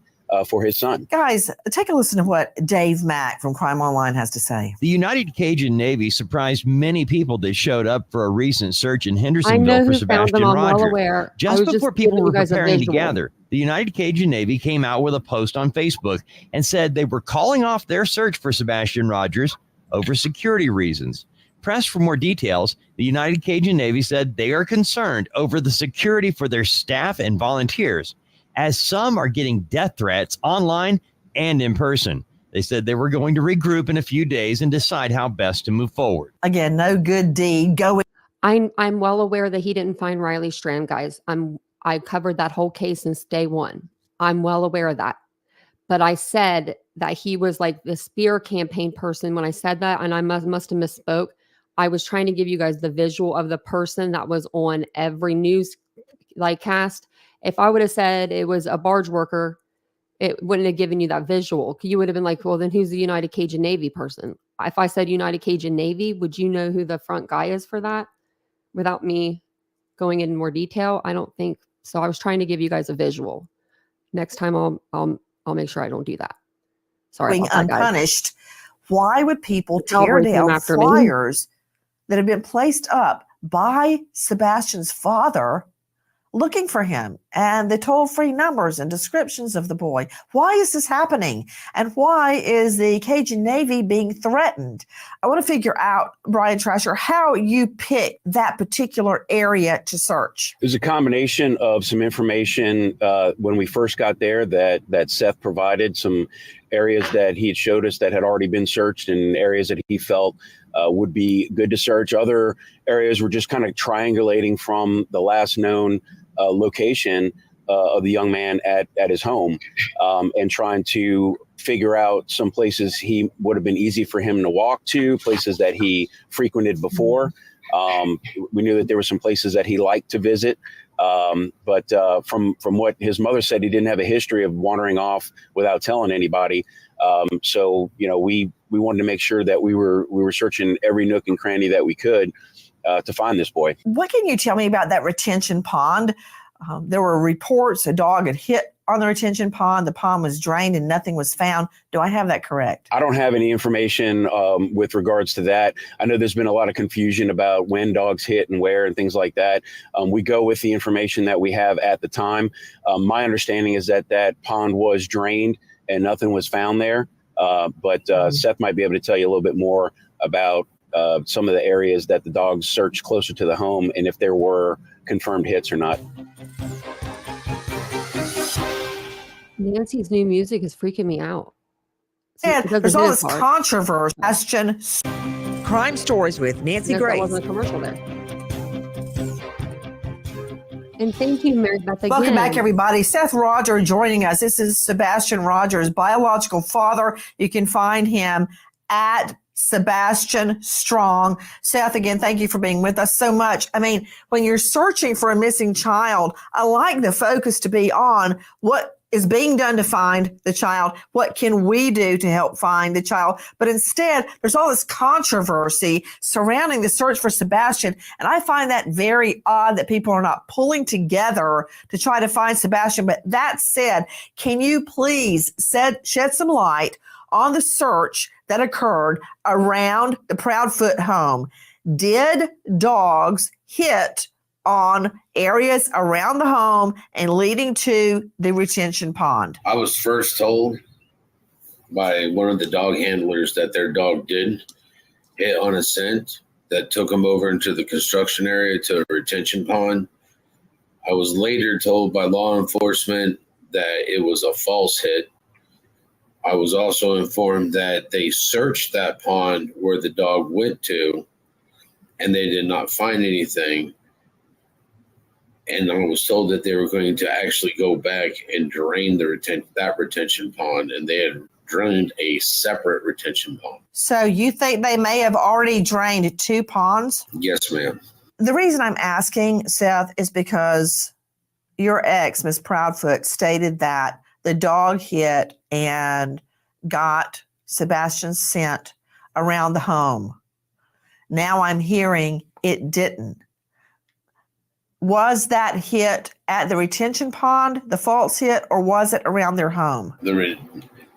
for his son. Guys, take a listen to what Dave Mack from Crime Online has to say. The United Cajun Navy surprised many people that showed up for a recent search in Hendersonville for Sebastian Rogers. Just before people were preparing to gather, the United Cajun Navy came out with a post on Facebook and said they were calling off their search for Sebastian Rogers over security reasons. Pressed for more details, the United Cajun Navy said they are concerned over the security for their staff and volunteers, as some are getting death threats online and in person. They said they were going to regroup in a few days and decide how best to move forward. Again, no good deed going. I'm well aware that he didn't find Riley Strand, guys. I covered that whole case since day one. I'm well aware of that. But I said that he was like the spear campaign person when I said that, and I must have misspoke. I was trying to give you guys the visual of the person that was on every news cast. If I would have said it was a barge worker, it wouldn't have given you that visual. You would have been like, well, then who's the United Cajun Navy person? If I said United Cajun Navy, would you know who the front guy is for that without me going in more detail? I don't think so. I was trying to give you guys a visual. Next time I'll make sure I don't do that. Sorry Being about that, unpunished. Guys. Why would people tear down flyers that have been placed up by Sebastian's father looking for him, and the toll-free numbers and descriptions of the boy? Why is this happening? And why is the Cajun Navy being threatened? I want to figure out, Brian Trasher, how you pick that particular area to search. There's a combination of some information when we first got there that Seth provided, some areas that he had showed us that had already been searched and areas that he felt would be good to search. Other areas were just kind of triangulating from the last known location of the young man at his home, and trying to figure out some places he would have been easy for him to walk to, places that he frequented before. We knew that there were some places that he liked to visit, but from what his mother said, he didn't have a history of wandering off without telling anybody. So we wanted to make sure that we were searching every nook and cranny that we could to find this boy. What can you tell me about that retention pond? There were reports a dog had hit on the retention pond. The pond was drained and nothing was found. Do I have that correct? I don't have any information with regards to that. I know there's been a lot of confusion about when dogs hit and where and things like that. We go with the information that we have at the time. My understanding is that pond was drained and nothing was found there. But Seth might be able to tell you a little bit more about some of the areas that the dogs searched closer to the home and if there were confirmed hits or not. Nancy's new music is freaking me out. And there's all this controversy. Crime Stories with Nancy Grace. That wasn't a commercial there. And thank you, Mary Beth, again. Welcome back, everybody. Seth Rogers joining us. This is Sebastian Rogers' biological father. You can find him at Sebastian Strong. Seth, again, thank you for being with us so much. I mean, when you're searching for a missing child, I like the focus to be on what is being done to find the child? What can we do to help find the child? But instead, there's all this controversy surrounding the search for Sebastian. And I find that very odd that people are not pulling together to try to find Sebastian. But that said, can you please shed some light on the search that occurred around the Proudfoot home? Did dogs hit on areas around the home and leading to the retention pond? I was first told by one of the dog handlers that their dog did hit on a scent that took him over into the construction area to a retention pond. I was later told by law enforcement that it was a false hit. I was also informed that they searched that pond where the dog went to, and they did not find anything. And I was told that they were going to actually go back and drain that retention pond, and they had drained a separate retention pond. So you think they may have already drained 2 ponds? Yes, ma'am. The reason I'm asking, Seth, is because your ex, Ms. Proudfoot, stated that the dog hit and got Sebastian's scent around the home. Now I'm hearing it didn't. Was that hit at the retention pond, the false hit, or was it around their home?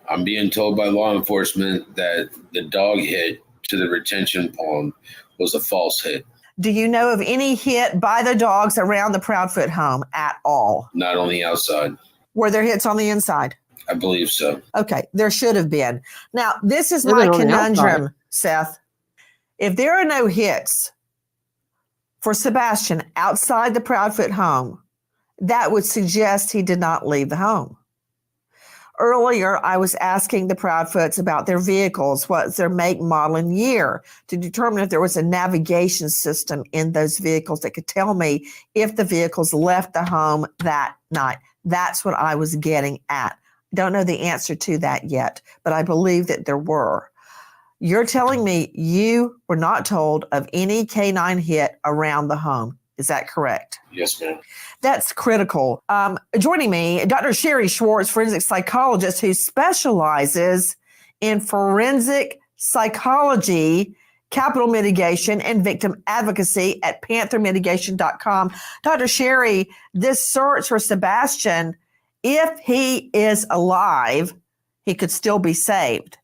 I'm being told by law enforcement that the dog hit to the retention pond was a false hit. Do you know of any hit by the dogs around the Proudfoot home at all? Not on the outside. Were there hits on the inside? I believe so. Okay, there should have been. Now, this is my conundrum, Seth. If there are no hits for Sebastian outside the Proudfoot home, that would suggest he did not leave the home. Earlier, I was asking the Proudfoots about their vehicles, what's their make, model, and year, to determine if there was a navigation system in those vehicles that could tell me if the vehicles left the home that night. That's what I was getting at. I don't know the answer to that yet, but I believe that there were. You're telling me you were not told of any canine hit around the home. Is that correct? Yes, ma'am. That's critical. Joining me, Dr. Sherry Schwartz, forensic psychologist who specializes in forensic psychology, capital mitigation, and victim advocacy at panthermitigation.com. Dr. Sherry, this search for Sebastian, if he is alive, he could still be saved.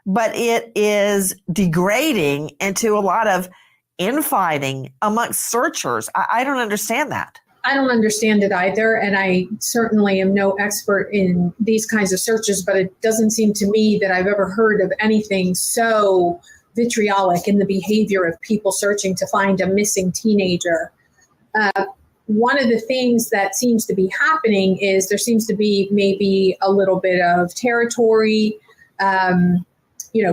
But it is degrading into a lot of infighting amongst searchers. I don't understand that. I don't understand it either. And I certainly am no expert in these kinds of searches, but it doesn't seem to me that I've ever heard of anything so vitriolic in the behavior of people searching to find a missing teenager. One of the things that seems to be happening is there seems to be maybe a little bit of territory,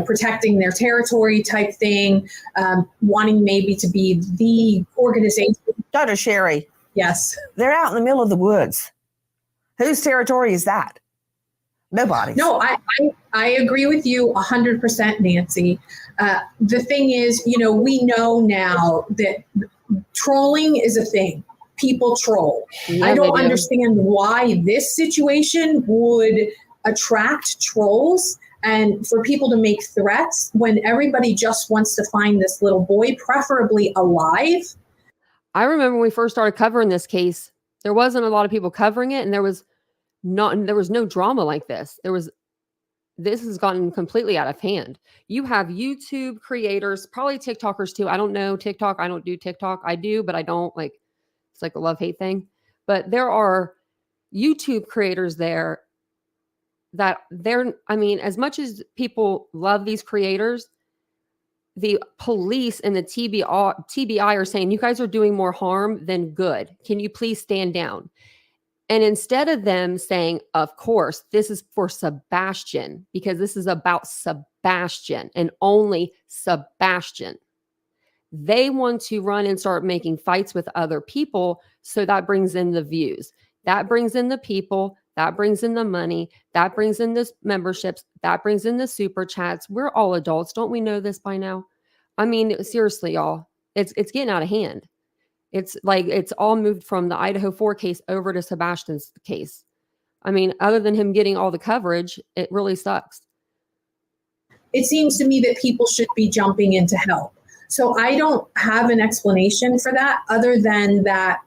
protecting their territory type thing, wanting maybe to be the organization. Dr. Sherry. Yes. They're out in the middle of the woods. Whose territory is that? Nobody's. No, I agree with you 100%, Nancy. The thing is, we know now that trolling is a thing. People troll. Yeah, I don't understand why this situation would attract trolls and for people to make threats when everybody just wants to find this little boy, preferably alive. I remember when we first started covering this case, there wasn't a lot of people covering it, and there was no drama like this. This has gotten completely out of hand. You have YouTube creators, probably TikTokers too. I don't know TikTok. I don't do TikTok. I do, but I don't like, it's like a love-hate thing. But there are YouTube creators there that as much as people love these creators, the police and the TBI are saying, you guys are doing more harm than good. Can you please stand down? And instead of them saying, of course, this is for Sebastian, because this is about Sebastian and only Sebastian, they want to run and start making fights with other people. So that brings in the views. That brings in the people. That brings in the money. That brings in the memberships. That brings in the super chats. We're all adults. Don't we know this by now? I mean, seriously, y'all, it's getting out of hand. It's like it's all moved from the Idaho 4 case over to Sebastian's case. I mean, other than him getting all the coverage, it really sucks. It seems to me that people should be jumping in to help. So I don't have an explanation for that other than that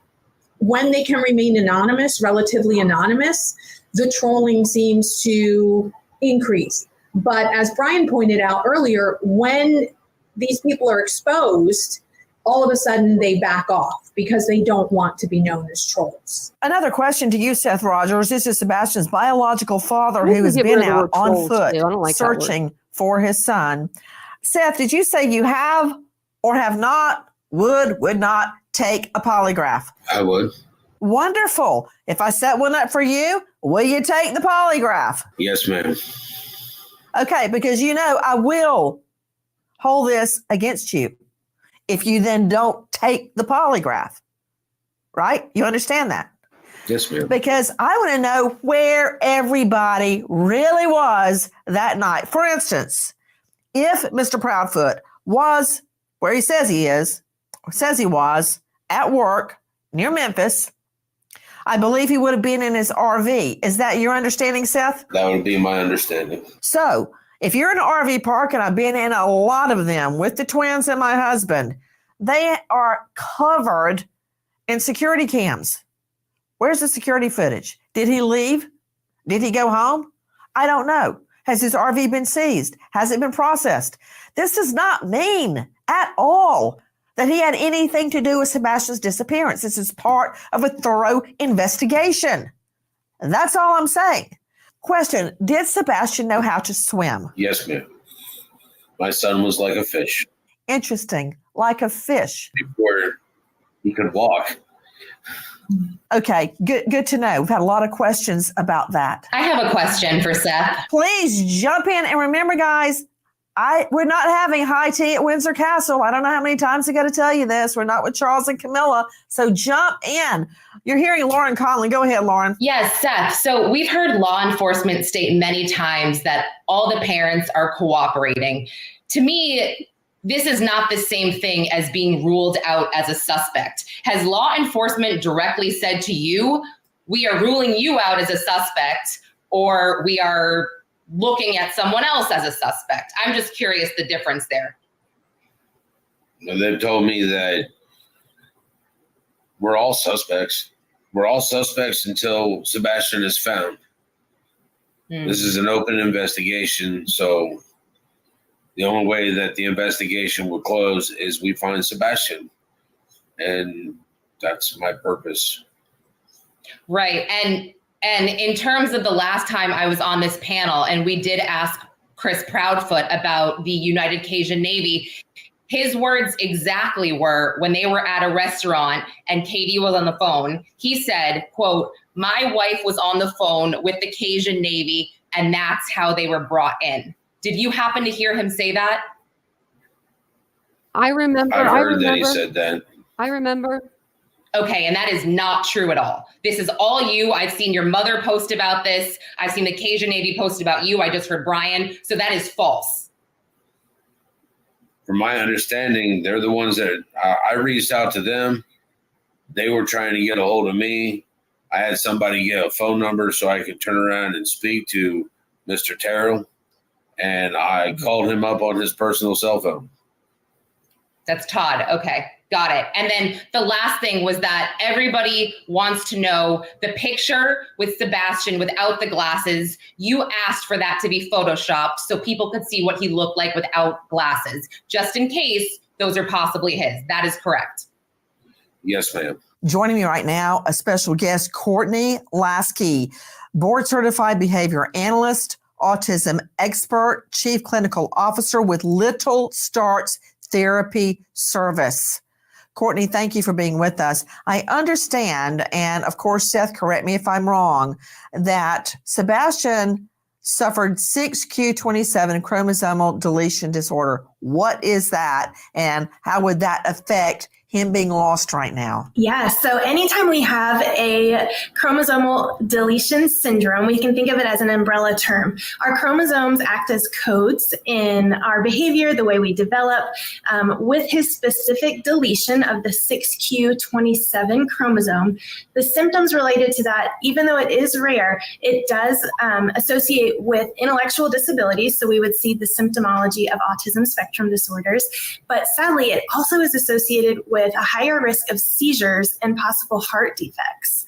when they can remain anonymous, relatively anonymous, the trolling seems to increase. But as Brian pointed out earlier, when these people are exposed, all of a sudden they back off because they don't want to be known as trolls. Another question to you, Seth Rogers. This is Sebastian's biological father who has been out on foot searching for his son. Seth, did you say you have or have not, would not take a polygraph? I would. Wonderful. If I set one up for you, will you take the polygraph? Yes, ma'am. Okay, because I will hold this against you if you then don't take the polygraph, right? You understand that? Yes, ma'am. Because I want to know where everybody really was that night. For instance, if Mr. Proudfoot was where he says he is, or says he was, at work near Memphis, I believe he would have been in his RV. Is that your understanding, Seth? That would be my understanding. So if you're in an RV park, and I've been in a lot of them with the twins and my husband, they are covered in security cams. Where's the security footage? Did he leave? Did he go home? I don't know. Has his RV been seized? Has it been processed? This does not mean at all that he had anything to do with Sebastian's disappearance. This is part of a thorough investigation. That's all I'm saying. Question, did Sebastian know how to swim? Yes, ma'am. My son was like a fish. Interesting, like a fish. Before he could walk. Okay, good to know. We've had a lot of questions about that. I have a question for Seth. Please jump in. And remember, guys, we're not having high tea at Windsor Castle. I don't know how many times I got to tell you this. We're not with Charles and Camilla. So jump in. You're hearing Lauren Conlon. Go ahead, Lauren. Yes, Seth. So we've heard law enforcement state many times that all the parents are cooperating. To me, this is not the same thing as being ruled out as a suspect. Has law enforcement directly said to you, we are ruling you out as a suspect, or we are looking at someone else as a suspect? I'm just curious the difference there. They've told me that we're all suspects. We're all suspects until Sebastian is found. This is an open investigation, so the only way that the investigation will close is we find Sebastian. And that's my purpose. Right. And in terms of the last time I was on this panel, and we did ask Chris Proudfoot about the United Cajun Navy, his words exactly were, when they were at a restaurant and Katie was on the phone, he said, quote, "My wife was on the phone with the Cajun Navy, and that's how they were brought in." Did you happen to hear him say that? I remember. I've heard that he said that. I remember. Okay, and that is not true at all. This is all you. I've seen your mother post about this. I've seen the Cajun Navy post about you. I just heard Brian. So that is false. From my understanding, they're the ones that I reached out to them. They were trying to get a hold of me. I had somebody get a phone number so I could turn around and speak to Mr. Terrell. And I called him up on his personal cell phone. That's Todd. Okay, got it. And then the last thing was that everybody wants to know the picture with Sebastian without the glasses. You asked for that to be photoshopped so people could see what he looked like without glasses, just in case those are possibly his. That is correct. Yes, ma'am. Joining me right now, a special guest, Courtney Lasky, board certified behavior analyst, autism expert, chief clinical officer with Little Starts Therapy Service. Courtney, thank you for being with us. I understand, and of course, Seth, correct me if I'm wrong, that Sebastian suffered 6q27 chromosomal deletion disorder. What is that, and how would that affect him being lost right now? Yeah, so anytime we have a chromosomal deletion syndrome, we can think of it as an umbrella term. Our chromosomes act as codes in our behavior, the way we develop. With his specific deletion of the 6q27 chromosome, the symptoms related to that, even though it is rare, it does associate with intellectual disabilities. So we would see the symptomology of autism spectrum disorders. But sadly, it also is associated with a higher risk of seizures and possible heart defects.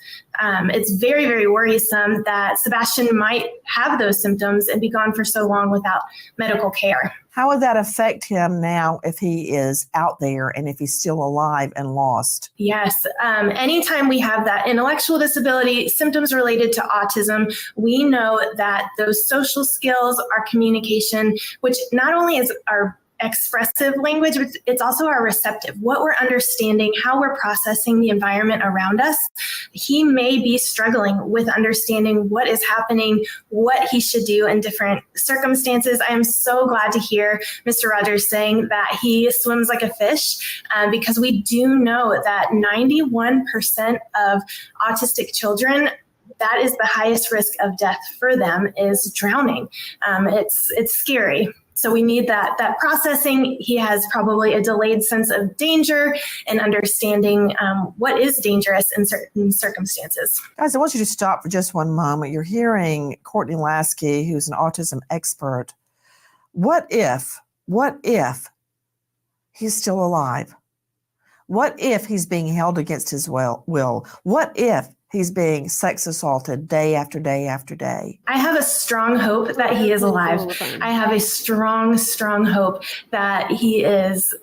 It's very, very worrisome that Sebastian might have those symptoms and be gone for so long without medical care. How would that affect him now if he is out there and if he's still alive and lost? Yes. Anytime we have that intellectual disability, symptoms related to autism, we know that those social skills, our communication, which not only is our expressive language, but it's also our receptive, what we're understanding, how we're processing the environment around us. He may be struggling with understanding what is happening, what he should do in different circumstances. I am so glad to hear Mr. Rogers saying that he swims like a fish, because we do know that 91% of autistic children, that is the highest risk of death for them, is drowning. It's scary. So we need that processing. He has probably a delayed sense of danger and understanding what is dangerous in certain circumstances. Guys, I want you to stop for just one moment. You're hearing Courtney Lasky, who's an autism expert. What if he's still alive? What if he's being held against his will? What if he's being sex assaulted day after day after day? I have a strong hope that he is alive. I have a strong, strong hope that he is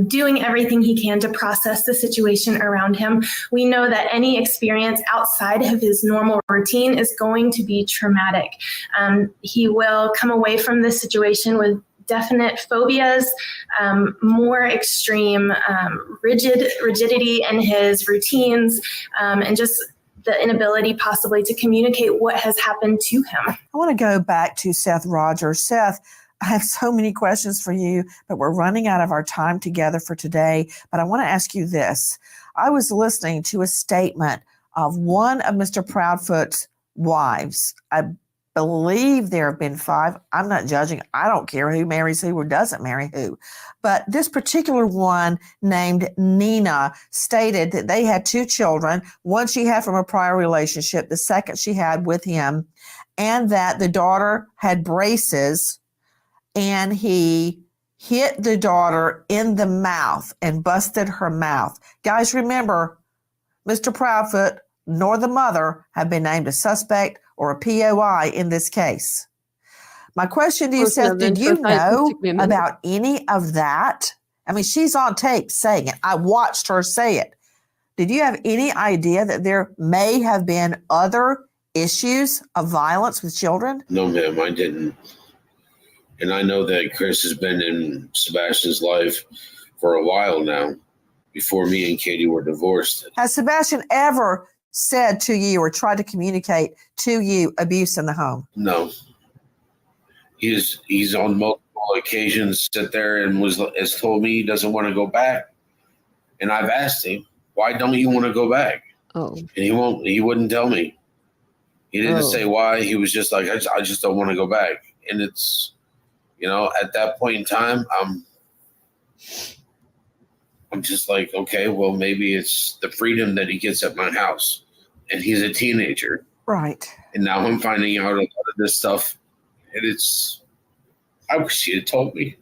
doing everything he can to process the situation around him. We know that any experience outside of his normal routine is going to be traumatic. He will come away from this situation with definite phobias, more extreme rigidity in his routines, and just the inability possibly to communicate what has happened to him. I want to go back to Seth Rogers. Seth, I have so many questions for you, but we're running out of our time together for today. But I want to ask you this. I was listening to a statement of one of Mr. Proudfoot's wives. I believe there have been 5. I'm not judging. I don't care who marries who or doesn't marry who. But this particular one named Nina stated that they had 2 children. One she had from a prior relationship, the second she had with him, and that the daughter had braces and he hit the daughter in the mouth and busted her mouth. Guys, remember, Mr. Proudfoot nor the mother have been named a suspect or a POI in this case. My question to you, Seth, did you know about any of that? I mean, she's on tape saying it. I watched her say it. Did you have any idea that there may have been other issues of violence with children? No, ma'am, I didn't. And I know that Chris has been in Sebastian's life for a while now, before me and Katie were divorced. Has Sebastian ever said to you or tried to communicate to you abuse in the home? No. He's on multiple occasions sit there and has told me he doesn't want to go back. And I've asked him, why don't you want to go back? Oh. And he wouldn't tell me. He didn't say why. He was just like, I just don't want to go back. And it's, at that point in time, I'm just like, okay, well, maybe it's the freedom that he gets at my house. And he's a teenager. Right. And now I'm finding out a lot of this stuff. And I wish he had told me.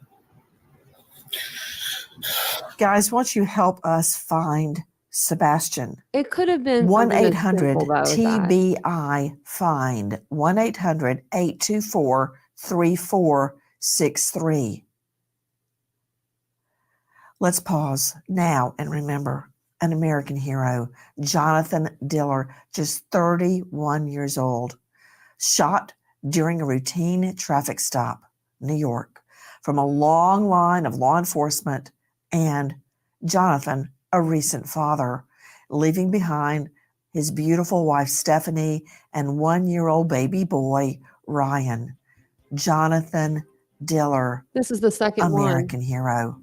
Guys, won't you help us find Sebastian? It could have been 1-800-TBI find 1-800-824-3463. Let's pause now and remember an American hero, Jonathan Diller, just 31 years old, shot during a routine traffic stop, New York, from a long line of law enforcement, and Jonathan, a recent father, leaving behind his beautiful wife, Stephanie, and 1-year-old baby boy, Ryan. Jonathan Diller. This is the second American hero.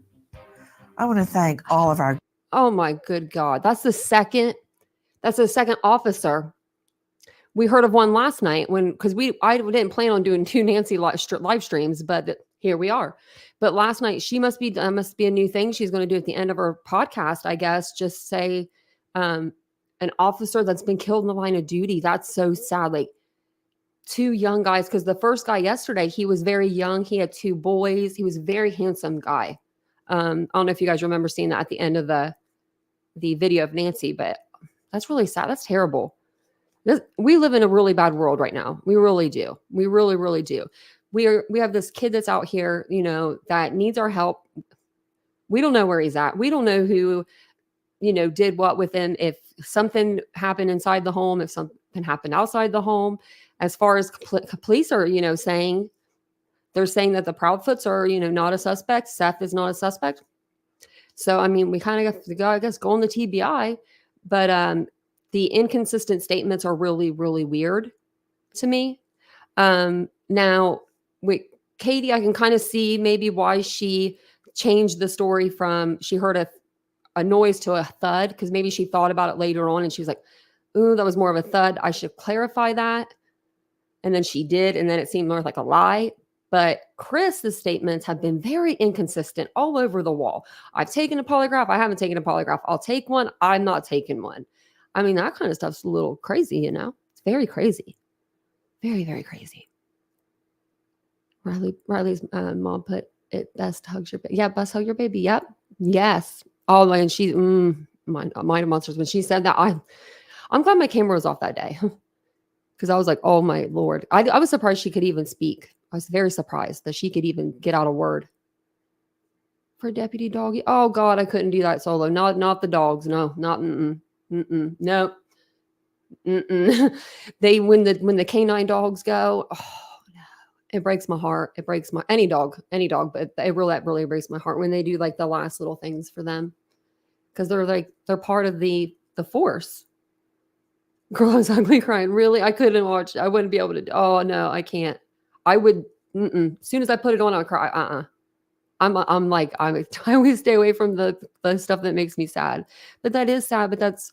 I want to thank all of our Oh my good God. That's the second officer. We heard of one last night because I didn't plan on doing 2 Nancy live streams, but here we are. But last night she must be a new thing she's going to do at the end of her podcast, I guess. Just say an officer that's been killed in the line of duty. That's so sad. Like 2 young guys, because the first guy yesterday, he was very young. He had 2 boys. He was a very handsome guy. I don't know if you guys remember seeing that at the end of the video of Nancy, but that's really sad. That's terrible. We live in a really bad world right now. We really do. We really, really do. We have this kid that's out here, that needs our help. We don't know where he's at. We don't know who, did what with him. If something happened inside the home, if something happened outside the home. As far as police are, saying, they're saying that the Proudfoots are, not a suspect. Seth is not a suspect. So, I mean, we kind of have to go, I guess, go on the TBI. But the inconsistent statements are really, really weird to me. Now, with Katie, I can kind of see maybe why she changed the story from she heard a noise to a thud, because maybe she thought about it later on and she was like, ooh, that was more of a thud. I should clarify that. And then she did, and then it seemed more like a lie. But Chris's statements have been very inconsistent all over the wall. I've taken a polygraph. I haven't taken a polygraph. I'll take one. I'm not taking one. I mean, that kind of stuff's a little crazy, It's very crazy. Very, very crazy. Riley's mom put it best hugs your baby. Yeah, best hug your baby. Yep. Yes. Oh, and she, mind of monsters. When she said that, I'm glad my camera was off that day. Because I was like, oh my Lord. I was surprised she could even speak. I was very surprised that she could even get out a word. For Deputy Doggy. Oh God, I couldn't do that solo. Not the dogs. No, not no. They when the canine dogs go, oh no, it breaks my heart. It breaks my any dog, but that really breaks my heart when they do like the last little things for them. Because they're part of the force. Girl, I was ugly crying. Really? I couldn't watch. I wouldn't be able to. Oh no, I can't. I would. As soon as I put it on, I would cry. I always stay away from the stuff that makes me sad. But that is sad. But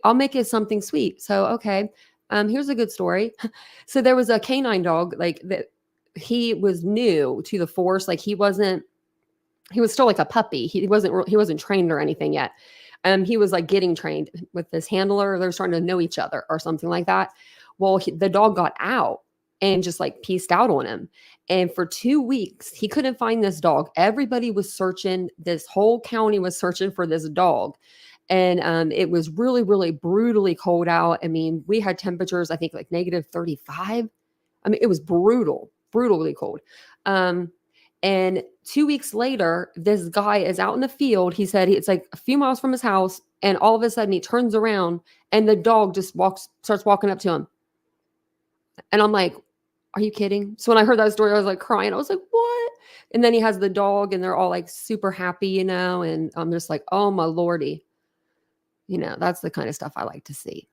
I'll make it something sweet. So okay. Here's a good story. So there was a canine dog that. He was new to the force. Like he was still like a puppy. He wasn't trained or anything yet. He was like getting trained with this handler. They're starting to know each other or something like that. Well, the dog got out and just like pieced out on him. And for 2 weeks, he couldn't find this dog. Everybody was searching. This whole county was searching for this dog. And it was really, really brutally cold out. I mean, we had temperatures, I think like -35. I mean, it was brutally cold. And 2 weeks later, this guy is out in the field. He said it's like a few miles from his house. And all of a sudden he turns around and the dog just starts walking up to him. And I'm like, are you kidding? So when I heard that story, I was like crying. I was like, what? And then he has the dog and they're all like super happy, and I'm just like, oh my Lordy. That's the kind of stuff I like to see.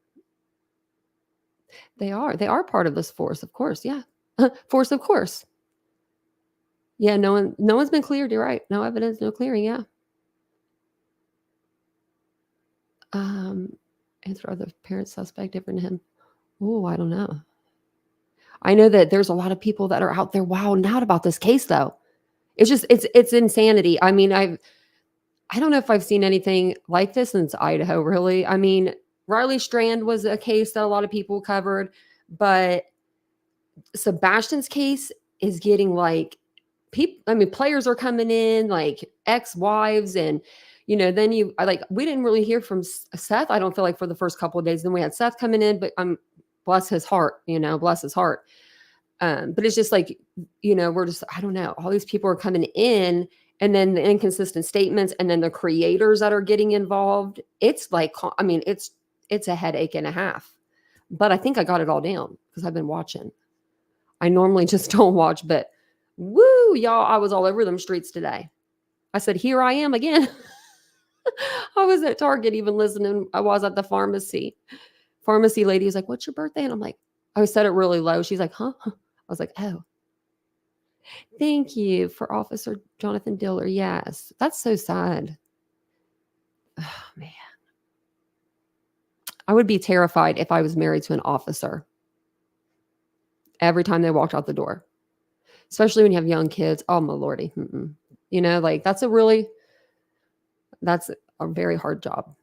They are part of this force, of course. Yeah. Force, of course. Yeah, no one's been cleared. You're right. No evidence, no clearing. Yeah. Answer, are the parents suspect different to him? Oh, I don't know. I know that there's a lot of people that are out there wilding out about this case, though. It's just it's insanity. I mean, I don't know if I've seen anything like this since Idaho, really. I mean, Riley Strand was a case that a lot of people covered, but Sebastian's case is getting like players are coming in, like ex-wives, and then we didn't really hear from Seth. I don't feel like for the first couple of days. Then we had Seth coming in, but bless his heart, bless his heart. But it's just like, we're just, I don't know. All these people are coming in, and then the inconsistent statements, and then the creators that are getting involved. It's like, I mean, it's a headache and a half. But I think I got it all down because I've been watching. I normally just don't watch, but woo, y'all, I was all over them streets today. I said, here I am again. I was at Target even listening. I was at the pharmacy. Pharmacy lady was like, what's your birthday? And I'm like, I said it really low. She's like, huh? I was like, oh. Thank you for Officer Jonathan Diller. Yes. That's so sad. oh man, I would be terrified if I was married to an officer every time they walked out the door, especially when you have young kids. Oh my Lordy. You know, like that's a very hard job.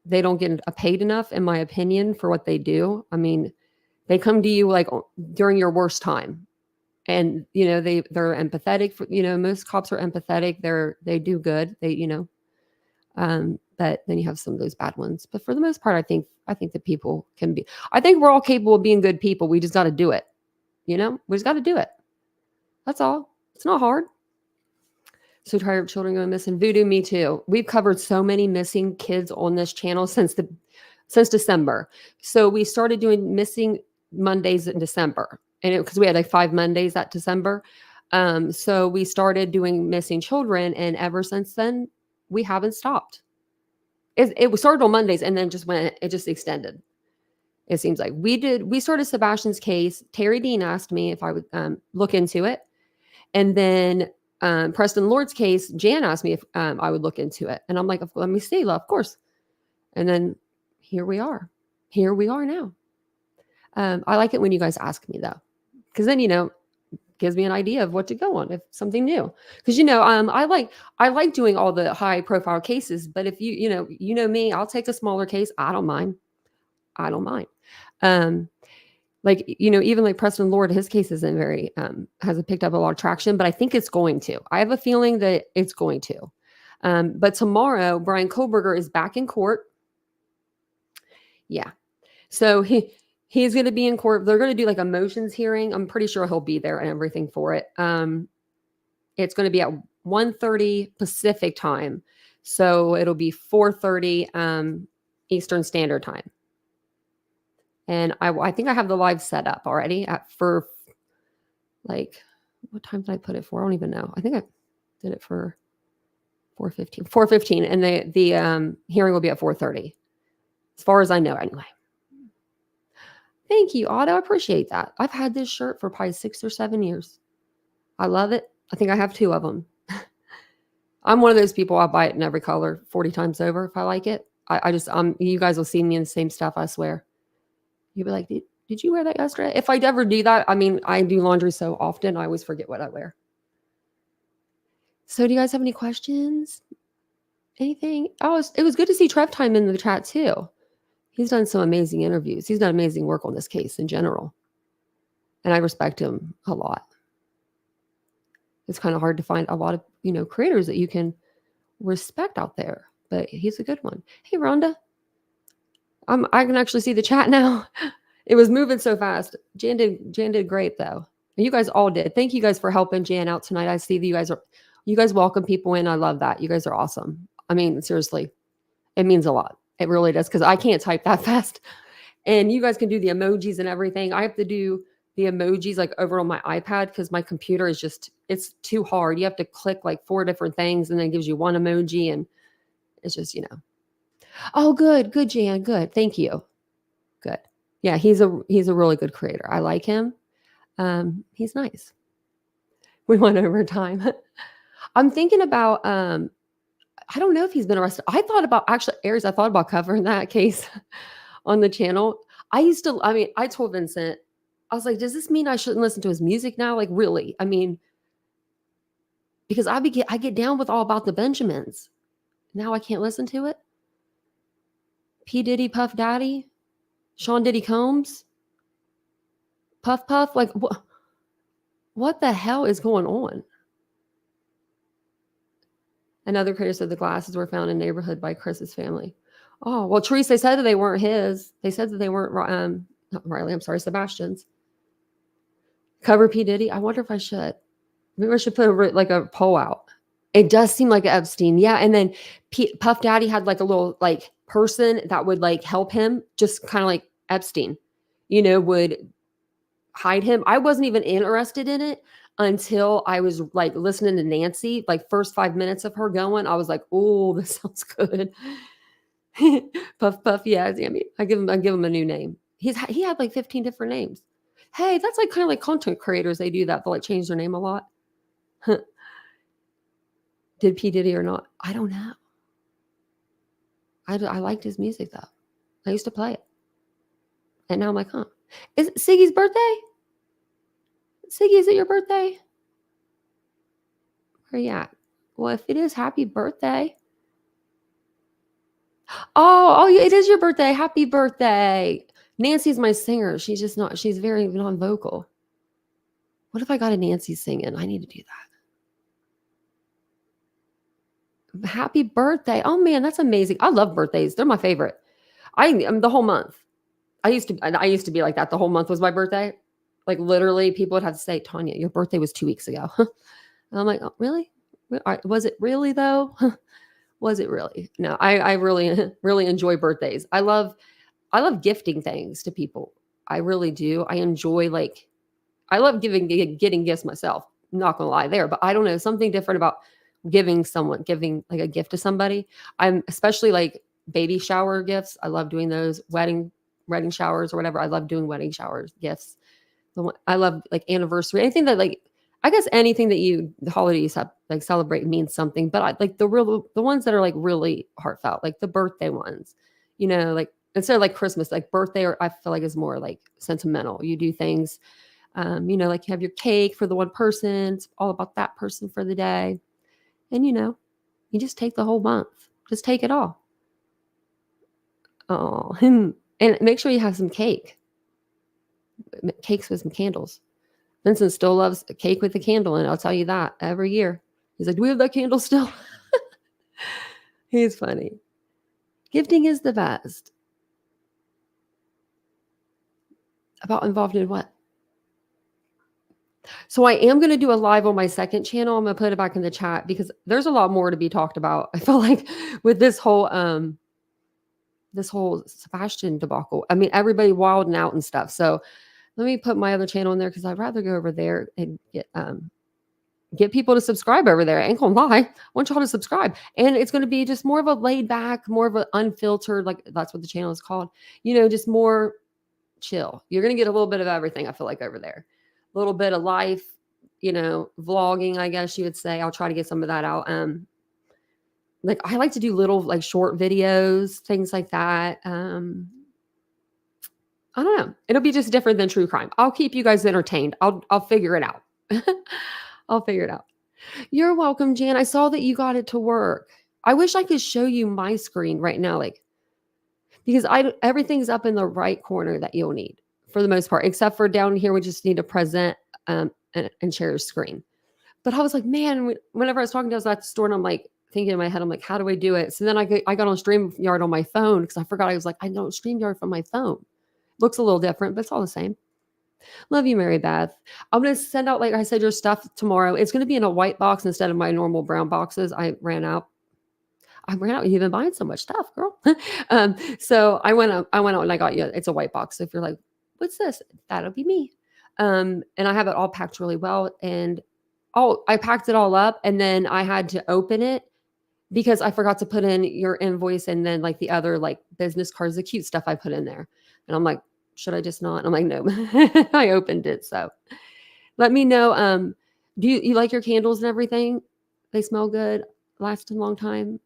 They don't get paid enough, in my opinion, for what they do. I mean, they come to you like during your worst time. And, you know, they're empathetic for, you know, most cops are empathetic. They do good. But then you have some of those bad ones. But for the most part, I think that people can be, I think we're all capable of being good people. We just got to do it. You know, we just got to do it. That's all. It's not hard. So tired of children going missing. Voodoo, me too. We've covered so many missing kids on this channel since December. So we started doing missing Mondays in December. And because we had like 5 Mondays that December. So we started doing missing children. And ever since then, we haven't stopped. It started on Mondays and then it just extended. It seems like we started Sebastian's case. Terry Dean asked me if I would look into it. And then Preston Lord's case, Jan asked me if I would look into it. And I'm like, let me see, of course. And then here we are. Here we are now. I like it when you guys ask me though, because then, you know, gives me an idea of what to go on, if something new. Because, you know, I like doing all the high profile cases, but if you know me, I'll take a smaller case. I don't mind. Like, you know, even like Preston Lord, his case isn't very, hasn't picked up a lot of traction, but I think it's going to. I have a feeling that it's going to. But tomorrow, Brian Kohlberger is back in court. Yeah. So he's going to be in court. They're going to do like a motions hearing. I'm pretty sure he'll be there and everything for it. It's going to be at 1:30 Pacific time. So it'll be 4:30 Eastern Standard Time. And I think I have the live set up already for like, what time did I put it for? I don't even know. I think I did it for 4:15. 4:15, and the hearing will be at 4:30, as far as I know anyway. Thank you, Otto. I appreciate that. I've had this shirt for probably 6 or 7 years. I love it. I think I have 2 of them. I'm one of those people, I'll buy it in every color 40 times over if I like it. You guys will see me in the same stuff, I swear. You'll be like, did you wear that yesterday? If I ever do that, I mean, I do laundry so often, I always forget what I wear. So do you guys have any questions? Anything? Oh, it was good to see Trev Time in the chat too. He's done some amazing interviews. He's done amazing work on this case in general. And I respect him a lot. It's kind of hard to find a lot of, you know, creators that you can respect out there, but he's a good one. Hey, Rhonda. I can actually see the chat now. It was moving so fast. Jan did great though. And you guys all did. Thank you guys for helping Jan out tonight. I see that you guys welcome people in. I love that. You guys are awesome. I mean, seriously, it means a lot. It really does, because I can't type that fast. And you guys can do the emojis and everything. I have to do the emojis like over on my iPad because my computer is it's too hard. You have to click like 4 different things and then it gives you one emoji, and it's just, you know. Oh, good, Jan, good. Thank you. Good. Yeah, he's a really good creator. I like him. He's nice. We went over time. I'm thinking about I don't know if he's been arrested. I thought about covering that case on the channel. I told Vincent, I was like, does this mean I shouldn't listen to his music now? Like, really? I mean, because I get down with All About the Benjamins. Now I can't listen to it. P. Diddy, Puff Daddy, Sean Diddy Combs, Puff Puff. Like, what the hell is going on? Another creator said the glasses were found in a neighborhood by Chris's family. Oh, well, Therese, they said that they weren't his. They said that they weren't not Riley, I'm sorry, Sebastian's. Cover P. Diddy. I wonder if I should. Maybe I should put a poll out. It does seem like Epstein. Yeah. And then Puff Daddy had like a little like person that would like help him, just kind of like Epstein, you know, would hide him. I wasn't even interested in it until I was like listening to Nancy, like first 5 minutes of her going. I was like, oh, this sounds good. Puff Puff. Yeah. I mean, I give him a new name. He had like 15 different names. Hey, that's like kind of like content creators. They do that. They'll like change their name a lot. Did P. Diddy or not? I don't know. I liked his music though. I used to play it. And now I'm like, huh. Is it Siggy's birthday? Siggy, is it your birthday? Where you at? Well, if it is, happy birthday. Oh, it is your birthday. Happy birthday. Nancy's my singer. She's just not, she's very non-vocal. What if I got a Nancy singing? I need to do that. Happy birthday. Oh man, that's amazing. I love birthdays. They're my favorite. I'm the whole month. I used to be like that. The whole month was my birthday. Like literally people would have to say, Tanya, your birthday was 2 weeks ago. And I'm like, oh, really? Was it really though? Was it really? No, I really, really enjoy birthdays. I love gifting things to people. I really do. I enjoy I love getting gifts myself. I'm not gonna lie there, but I don't know, something different about giving like a gift to somebody. I'm especially like baby shower gifts. I love doing those wedding showers or whatever. I love doing wedding showers, gifts. I love like anniversary, anything that I guess anything that the holidays have celebrate means something, but I like the ones that are like really heartfelt, like the birthday ones, like instead of like Christmas, like birthday, or I feel like is more like sentimental. You do things, like you have your cake for the one person. It's all about that person for the day. And, you just take the whole month, just take it all. Oh, and make sure you have some cakes with some candles. Vincent still loves a cake with a candle in it. I'll tell you that every year. He's like, do we have that candle still? He's funny. Gifting is the best. About involved in what? So I am going to do a live on my second channel. I'm going to put it back in the chat because there's a lot more to be talked about. I feel like with this whole Sebastian debacle. I mean, everybody wilding out and stuff. So let me put my other channel in there because I'd rather go over there and get people to subscribe over there. I ain't gonna lie. I want y'all to subscribe. And it's going to be just more of a laid back, more of an unfiltered, like that's what the channel is called, just more chill. You're going to get a little bit of everything, I feel like, over there. A little bit of life, vlogging, I guess you would say. I'll try to get some of that out. Like I like to do little like short videos, things like that. I don't know. It'll be just different than true crime. I'll keep you guys entertained. I'll figure it out. I'll figure it out. You're welcome, Jan. I saw that you got it to work. I wish I could show you my screen right now, because everything's up in the right corner that you'll need for the most part, except for down here, we just need to present and share your screen. But I was like, man, whenever I was talking to us at the store, and I'm like thinking in my head, I'm like, how do I do it? So then I got on StreamYard on my phone because I forgot I was like, I know StreamYard from my phone. Looks a little different, but it's all the same. Love you, Mary Beth. I'm going to send out, like I said, your stuff tomorrow. It's going to be in a white box instead of my normal brown boxes. I ran out. You've been buying so much stuff, girl. So I went out and I got you. It's a white box. So if you're like, what's this? That'll be me. And I have it all packed really well. And I packed it all up and then I had to open it because I forgot to put in your invoice and then like the other like business cards, the cute stuff I put in there. And I'm like, should I just not? I'm like, no, I opened it. So let me know. Do you like your candles and everything? They smell good, last a long time.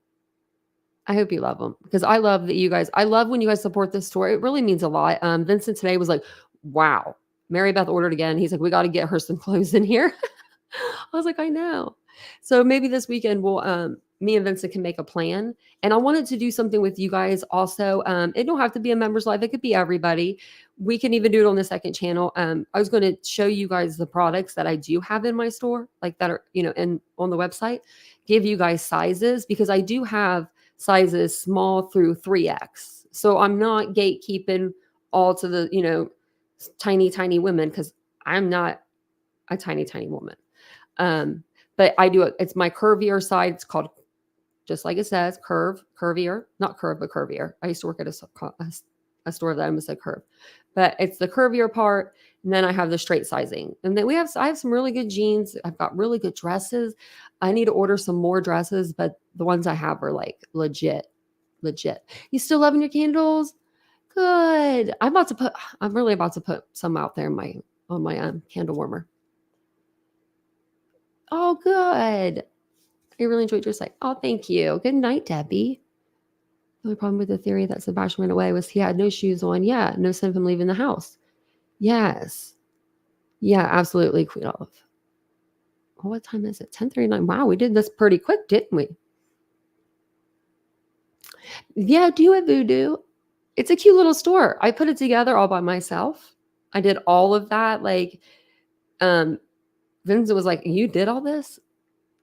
I hope you love them because I love that I love when you guys support this store. It really means a lot. Vincent today was like, wow, Mary Beth ordered again. He's like, we got to get her some clothes in here. I was like, I know. So maybe this weekend me and Vincent can make a plan. And I wanted to do something with you guys also. It don't have to be a members live. It could be everybody. We can even do it on the second channel. I was going to show you guys the products that I do have in my store, like that are, on the website, give you guys sizes because I do have sizes small through 3X. So I'm not gatekeeping all to the, tiny, tiny women because I'm not a tiny, tiny woman. But I do it. It's my curvier side. It's called, just like it says, curvier, not curve, but curvier. I used to work at a store that I almost said curve, but it's the curvier part. And then I have the straight sizing. And then I have some really good jeans. I've got really good dresses. I need to order some more dresses, but the ones I have are like legit. You still loving your candles? Good. I'm really about to put some out there on my candle warmer. Oh, good. I really enjoyed your site. Oh, thank you. Good night, Debbie. The only problem with the theory that Sebastian ran away was he had no shoes on. Yeah, no sign of him leaving the house. Yes. Yeah, absolutely, Queen Olive. Oh, what time is it? 10:39. Wow, we did this pretty quick, didn't we? Yeah, do it, Voodoo. It's a cute little store. I put it together all by myself. I did all of that. Like, Vincent was like, "You did all this?"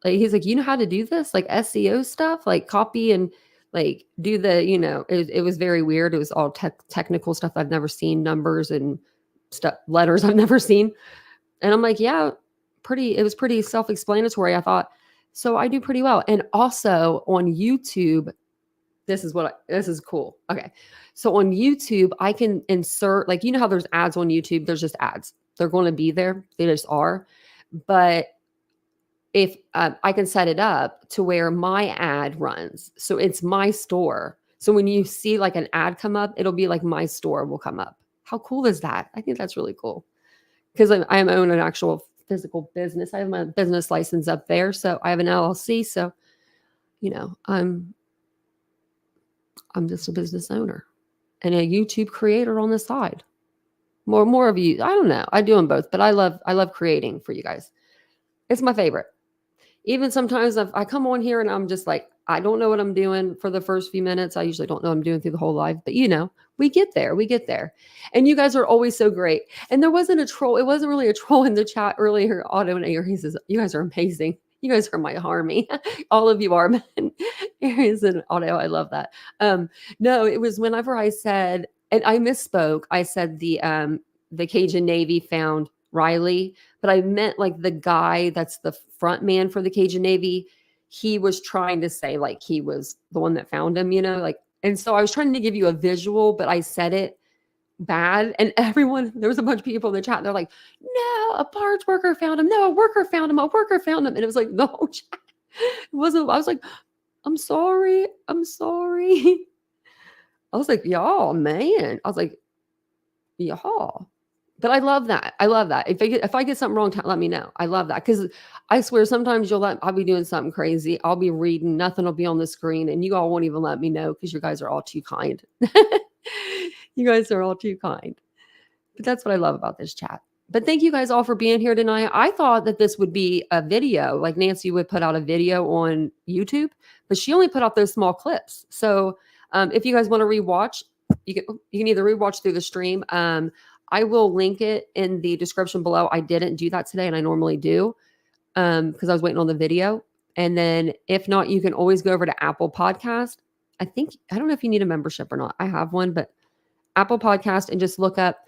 Like, he's like, "You know how to do this? Like SEO stuff, like copy and like do the, it was very weird. It was all technical stuff I've never seen, numbers and stuff, letters I've never seen." And I'm like, yeah, it was pretty self-explanatory. I thought, so I do pretty well. And also on YouTube, this is cool. Okay. So on YouTube, I can insert, like, how there's ads on YouTube, there's just ads. They're going to be there. They just are. But if I can set it up to where my ad runs. So it's my store. So when you see like an ad come up, it'll be like my store will come up. How cool is that? I think that's really cool. Because I own an actual physical business. I have my business license up there. So I have an LLC. So, I'm just a business owner and a YouTube creator on the side. More of you. I don't know. I do them both, but I love creating for you guys. It's my favorite. Even sometimes if I come on here and I'm just like, I don't know what I'm doing for the first few minutes. I usually don't know what I'm doing through the whole live, but we get there. And you guys are always so great. And there wasn't a troll. It wasn't really a troll in the chat earlier. Otto and Aries says, you guys are amazing. You guys are my army. All of you are. Aries and Otto, I love that. No, it was whenever I said, and I misspoke. I said the Cajun Navy found Riley, but I meant like the guy that's the front man for the Cajun Navy. He was trying to say like he was the one that found him, and so I was trying to give you a visual, but I said it bad. And there was a bunch of people in the chat. They're like, no, a barge worker found him. No, a worker found him. A worker found him. And it was like, the whole chat. It wasn't, I was like, I'm sorry. I was like, y'all, man. I was like, y'all. But I love that. If I get something wrong, let me know. I love that. Because I swear sometimes I'll be doing something crazy. I'll be reading, nothing will be on the screen, and you all won't even let me know because you guys are all too kind. You guys are all too kind. But that's what I love about this chat. But thank you guys all for being here tonight. I thought that this would be a video, like Nancy would put out a video on YouTube, but she only put out those small clips. So if you guys want to rewatch, you can either rewatch through the stream. I will link it in the description below. I didn't do that today, and I normally do because I was waiting on the video. And then if not, you can always go over to Apple Podcast. I don't know if you need a membership or not. I have one, but Apple Podcast, and just look up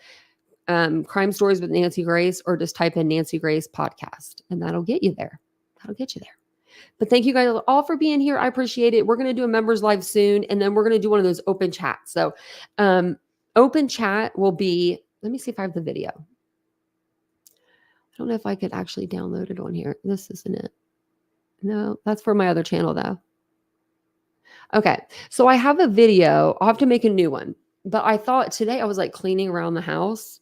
Crime Stories with Nancy Grace, or just type in Nancy Grace Podcast, and that'll get you there. But thank you guys all for being here. I appreciate it. We're going to do a members live soon, and then we're going to do one of those open chats. So open chat will be, let me see if I have the video. I don't know if I could actually download it on here. This isn't it. No, that's for my other channel though. Okay, so I have a video. I'll have to make a new one. But I thought today I was like cleaning around the house,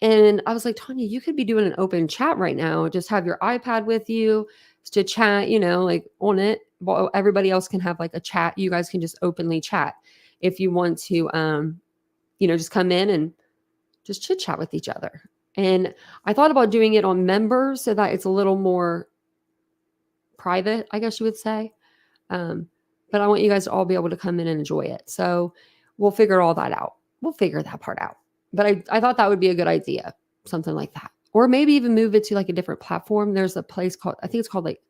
and I was like, Tanya, you could be doing an open chat right now. Just have your iPad with you to chat, like on it. While everybody else can have like a chat. You guys can just openly chat if you want to, just come in and just chit chat with each other. And I thought about doing it on members so that it's a little more private, I guess you would say. But I want you guys to all be able to come in and enjoy it. So we'll figure all that out. We'll figure that part out. But I thought that would be a good idea, something like that. Or maybe even move it to like a different platform. There's a place called, I think it's called like,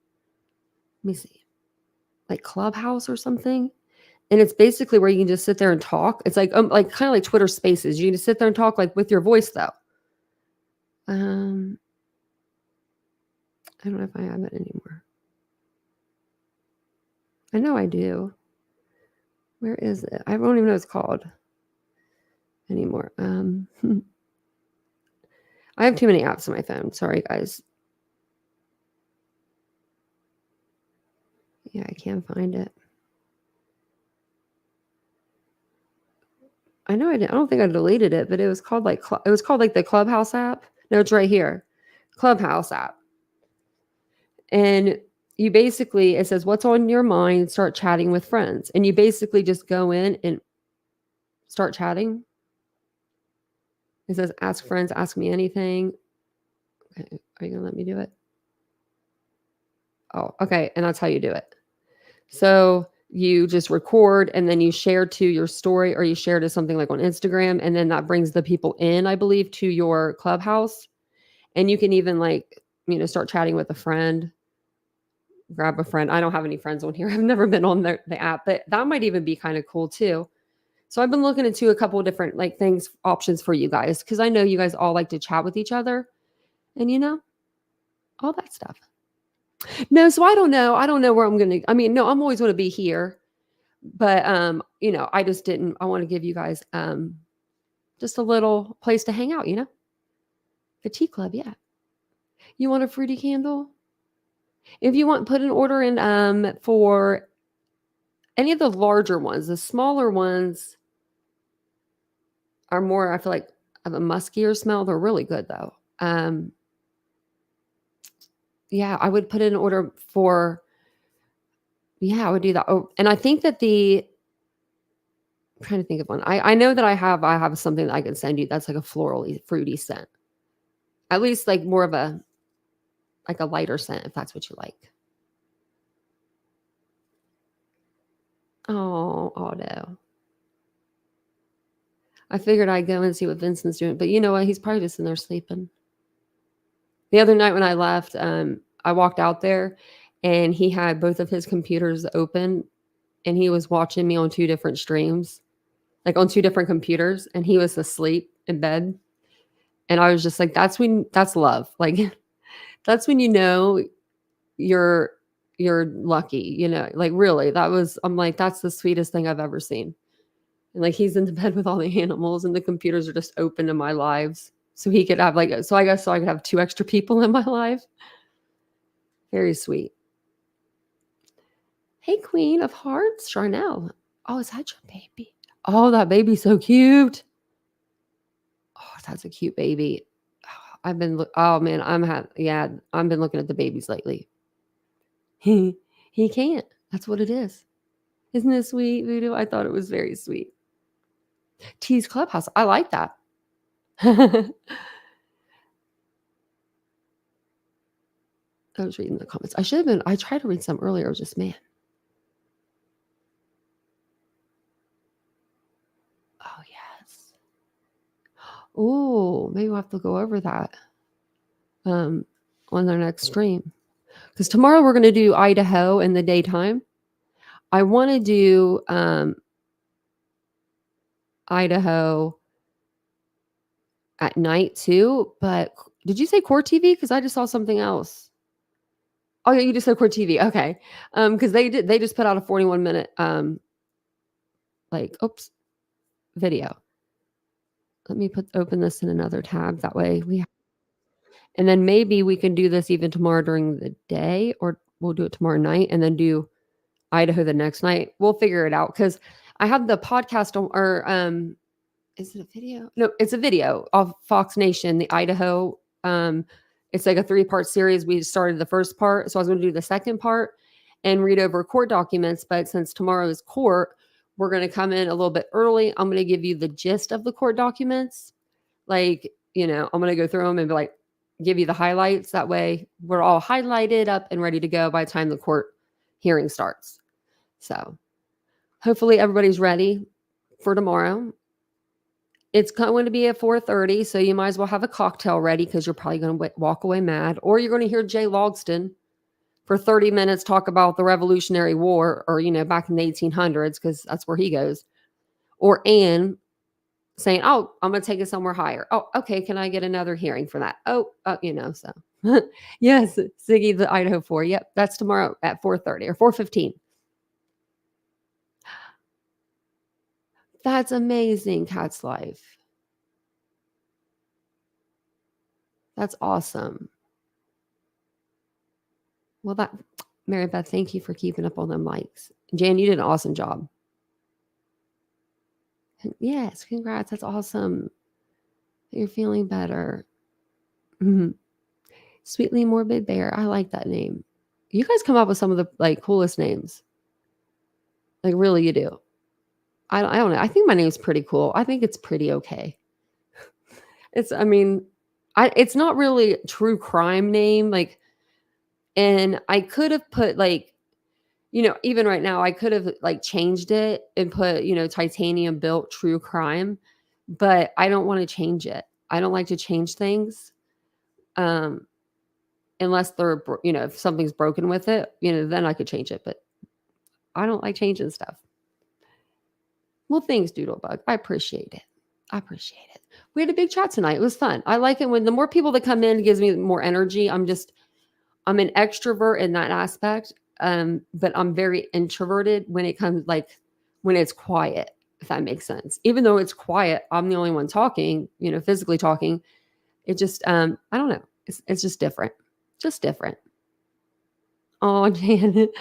let me see, like Clubhouse or something. And it's basically where you can just sit there and talk. It's like kind of like Twitter Spaces. You can just sit there and talk like with your voice though. I don't know if I have it anymore. I know I do. Where is it? I don't even know what it's called anymore. I have too many apps on my phone. Sorry, guys. Yeah, I can't find it. I know I didn't. I don't think I deleted it, but it was called like the Clubhouse app. No, it's right here. Clubhouse app. And you basically, it says, what's on your mind? Start chatting with friends. And you basically just go in and start chatting. It says, ask friends, ask me anything. Okay. Are you going to let me do it? Oh, okay. And that's how you do it. So you just record and then you share to your story, or you share to something like on Instagram. And then that brings the people in, I believe, to your Clubhouse. And you can even start chatting with a friend, grab a friend. I don't have any friends on here. I've never been on the app, but that might even be kind of cool too. So I've been looking into a couple of different options for you guys, because I know you guys all like to chat with each other and all that stuff. No, so I don't know. I don't know where I'm going to, no, I'm always going to be here, but I just didn't, I want to give you guys just a little place to hang out, the tea club. Yeah. You want a fruity candle? If you want, put an order in for any of the larger ones. The smaller ones are more, I feel like, have a muskier smell. They're really good though. Yeah, I would put in an order for, I would do that. Oh, and I think that I'm trying to think of one. I know that I have something that I can send you that's like a florally, fruity scent. At least like more of a lighter scent, if that's what you like. Oh no. I figured I'd go and see what Vincent's doing, but you know what? He's probably just in there sleeping. The other night when I left, I walked out there and he had both of his computers open and he was watching me on 2 different streams, like on 2 different computers, and he was asleep in bed. And I was just like, that's love. Like, that's when you're lucky, like really, I'm like, that's the sweetest thing I've ever seen. And like, he's in the bed with all the animals and the computers are just open in my lives. So he could have I guess I could have 2 extra people in my life. Very sweet. Hey, Queen of Hearts, Charnel. Oh, is that your baby? Oh, that baby's so cute. Oh, that's a cute baby. I've been I've been looking at the babies lately. He can't. That's what it is. Isn't it sweet, Voodoo? I thought it was very sweet. T's Clubhouse. I like that. I was reading the comments. I tried to read some earlier. I was just, man. Oh, yes. Oh, maybe we'll have to go over that on our next stream. Because tomorrow we're going to do Idaho in the daytime. I want to do Idaho at night too. But did you say Core TV? Because I just saw something else. Oh yeah, you just said Core TV. Okay. Because they just put out a 41-minute video. Let me open this in another tab. That way and then maybe we can do this even tomorrow during the day, or we'll do it tomorrow night and then do Idaho the next night. We'll figure it out, because I have the podcast on, is it a video? No, it's a video of Fox Nation, the Idaho. It's like a 3-part series. We started the first part, so I was going to do the second part and read over court documents. But since tomorrow is court, we're going to come in a little bit early. I'm going to give you the gist of the court documents. I'm going to go through them and give you the highlights. That way we're all highlighted up and ready to go by the time the court hearing starts. So hopefully everybody's ready for tomorrow. It's going to be at 4:30, so you might as well have a cocktail ready, because you're probably going to walk away mad, or you're going to hear Jay Logston for 30 minutes talk about the Revolutionary War, or, back in the 1800s, because that's where he goes. Or Anne saying, oh, I'm going to take it somewhere higher. Oh, okay. Can I get another hearing for that? So yes, Ziggy, the Idaho 4. Yep. That's tomorrow at 4:30 or 4:15. That's amazing, Cat's Life. That's awesome. Well, Mary Beth, thank you for keeping up on them likes. Jan, you did an awesome job. Yes, congrats. That's awesome. You're feeling better. Mm-hmm. Sweetly Morbid Bear. I like that name. You guys come up with some of the like coolest names. Like really, you do. I don't know. I think my name's pretty cool. I think it's pretty okay. It's not really a true crime name. Like, and I could have put like, even right now, I could have like changed it and put, TitaniumBuilt true crime, but I don't want to change it. I don't like to change things. Unless they're, if something's broken with it, then I could change it, but I don't like changing stuff. Well, thanks, Doodlebug. I appreciate it. We had a big chat tonight. It was fun. I like it when the more people that come in, it gives me more energy. I'm an extrovert in that aspect. But I'm very introverted when it comes when it's quiet, if that makes sense. Even though it's quiet, I'm the only one talking, physically talking. It just, I don't know. It's just different. Just different. Oh, Janet.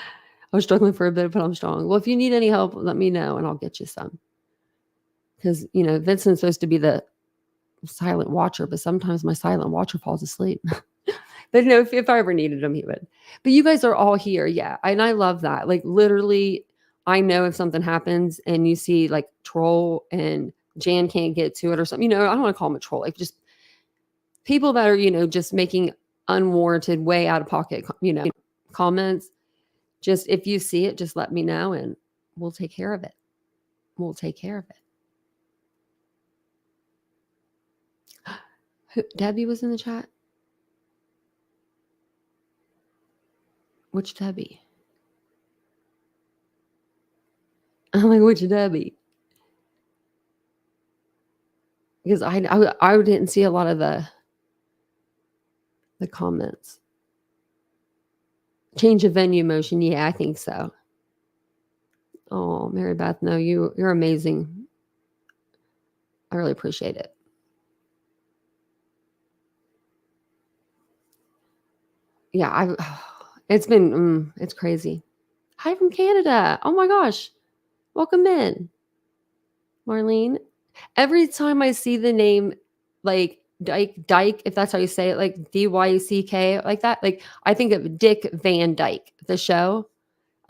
I was struggling for a bit, but I'm strong. Well, if you need any help, let me know and I'll get you some. Because, Vincent's supposed to be the silent watcher, but sometimes my silent watcher falls asleep. But if I ever needed him, he would. But you guys are all here. Yeah. And I love that. Like literally, I know if something happens and you see like troll and Jan can't get to it or something, I don't want to call him a troll. Like just people that are, just making unwarranted way out of pocket, comments. Just if you see it, just let me know and we'll take care of it. Debbie was in the chat. Which Debbie? I'm like, which Debbie? Because I didn't see a lot of the comments. Change of venue motion. Yeah, I think so. Oh, Mary Beth, no, you're amazing. I really appreciate it. Yeah, it's crazy. Hi from Canada. Oh my gosh. Welcome in. Marlene. Every time I see the name like Dyke, if that's how you say it, like D-Y-C-K, like that, like I think of Dick Van Dyke, the show.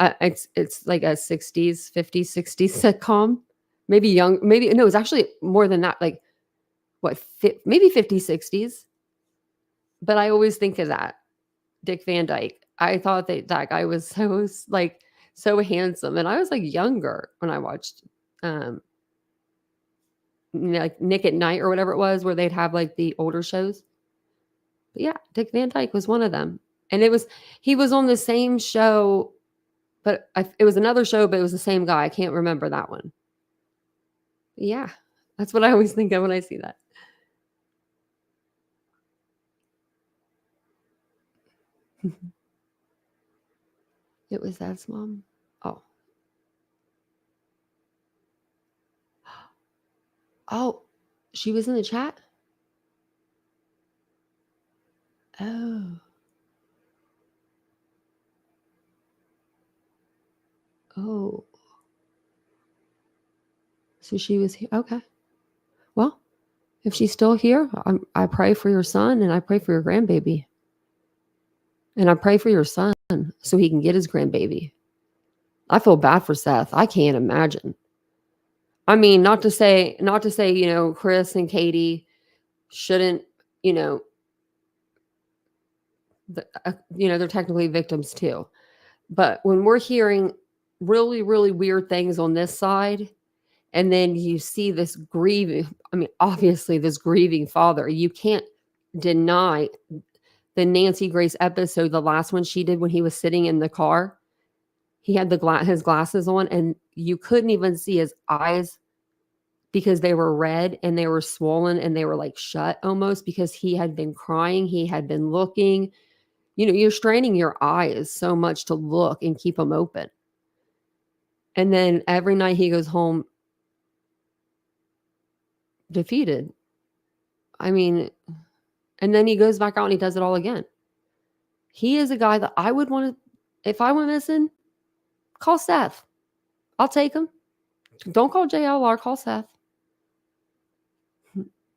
It's like a 50s, 60s sitcom. Maybe no, it's actually more than that, like maybe 50s, 60s. But I always think of that. Dick Van Dyke. I thought that guy was so handsome. And I was like younger when I watched like Nick at Night or whatever it was, where they'd have like the older shows. But yeah, Dick Van Dyke was one of them. And he was on the same show, but it was another show, but it was the same guy. I can't remember that one. But yeah, that's what I always think of when I see that. It was Dad's mom. Oh, she was in the chat? Oh. Oh. So she was here. Okay. Well, if she's still here, I pray for your son and I pray for your grandbaby. And I pray for your son so he can get his grandbaby. I feel bad for Seth. I can't imagine. I mean, not to say, Chris and Katie shouldn't, they're technically victims too. But when we're hearing really, really weird things on this side, and then you see this obviously this grieving father, you can't deny the Nancy Grace episode, the last one she did when he was sitting in the car. He had his glasses on and you couldn't even see his eyes because they were red and they were swollen and they were like shut almost because he had been crying. He had been looking, you're straining your eyes so much to look and keep them open. And then every night he goes home defeated. And then he goes back out and he does it all again. He is a guy that I would want to, if I went missing, call Seth. I'll take him. Don't call JLR, call Seth.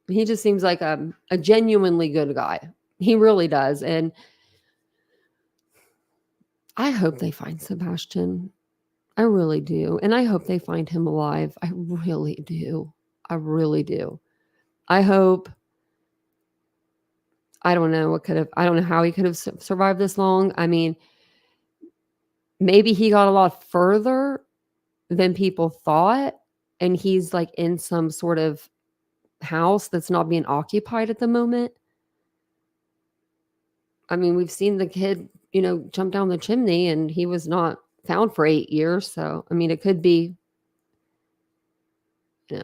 He just seems like a genuinely good guy. He really does. And I hope they find Sebastian. I really do. And I hope they find him alive. I really do. I really do. I hope. I don't know I don't know how he could have survived this long. I mean, maybe he got a lot further than people thought. And he's like in some sort of house that's not being occupied at the moment. I mean, we've seen the kid, jump down the chimney and he was not found for 8 years. So, I mean, it could be, it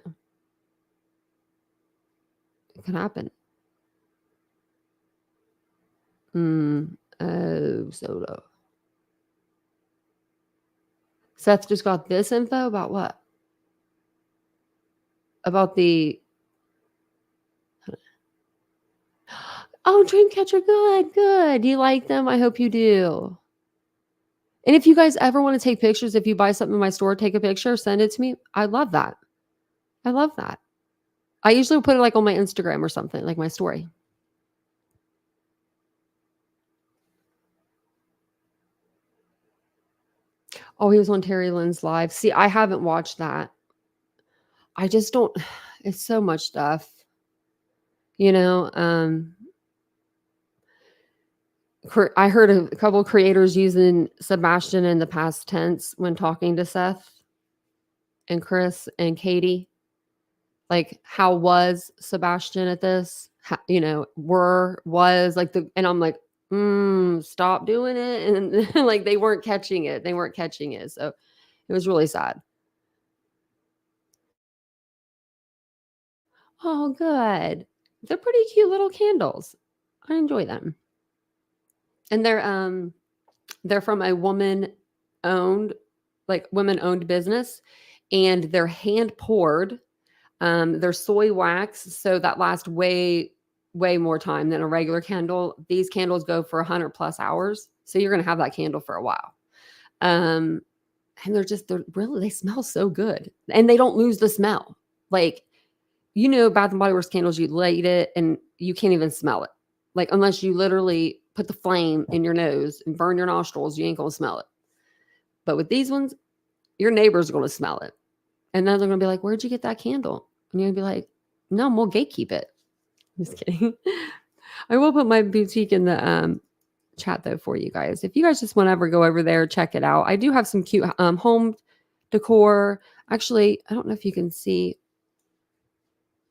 could happen. Oh, Solo. Seth just got this info about what? About the... Oh, Dreamcatcher, good. Do you like them? I hope you do. And if you guys ever want to take pictures, if you buy something in my store, take a picture, send it to me. I love that. I love that. I usually put it like on my Instagram or something, like my story. Oh, he was on Terry Lynn's live. See, I haven't watched that. I just don't, it's so much stuff. I heard a couple of creators using Sebastian in the past tense when talking to Seth and Chris and Katie. Like, how was Sebastian at this? How, was like and I'm like, stop doing it. And like, they weren't catching it. So it was really sad. Oh, good. They're pretty cute little candles. I enjoy them. And they're from a women-owned business, and they're hand poured. They're soy wax, so that lasts way more time than a regular candle. These candles go for 100+ hours, so you're gonna have that candle for a while. And they smell so good, and they don't lose the smell. Like, Bath and Body Works candles, you light it and you can't even smell it. Like, unless you literally put the flame in your nose and burn your nostrils, you ain't gonna smell it. But with these ones, your neighbors are gonna smell it. And then they're gonna be like, where'd you get that candle? And you're gonna be like, no, we'll gatekeep it. Just kidding. I will put my boutique in the chat though for you guys. If you guys just want to ever go over there, check it out. I do have some cute home decor. Actually, I don't know if you can see.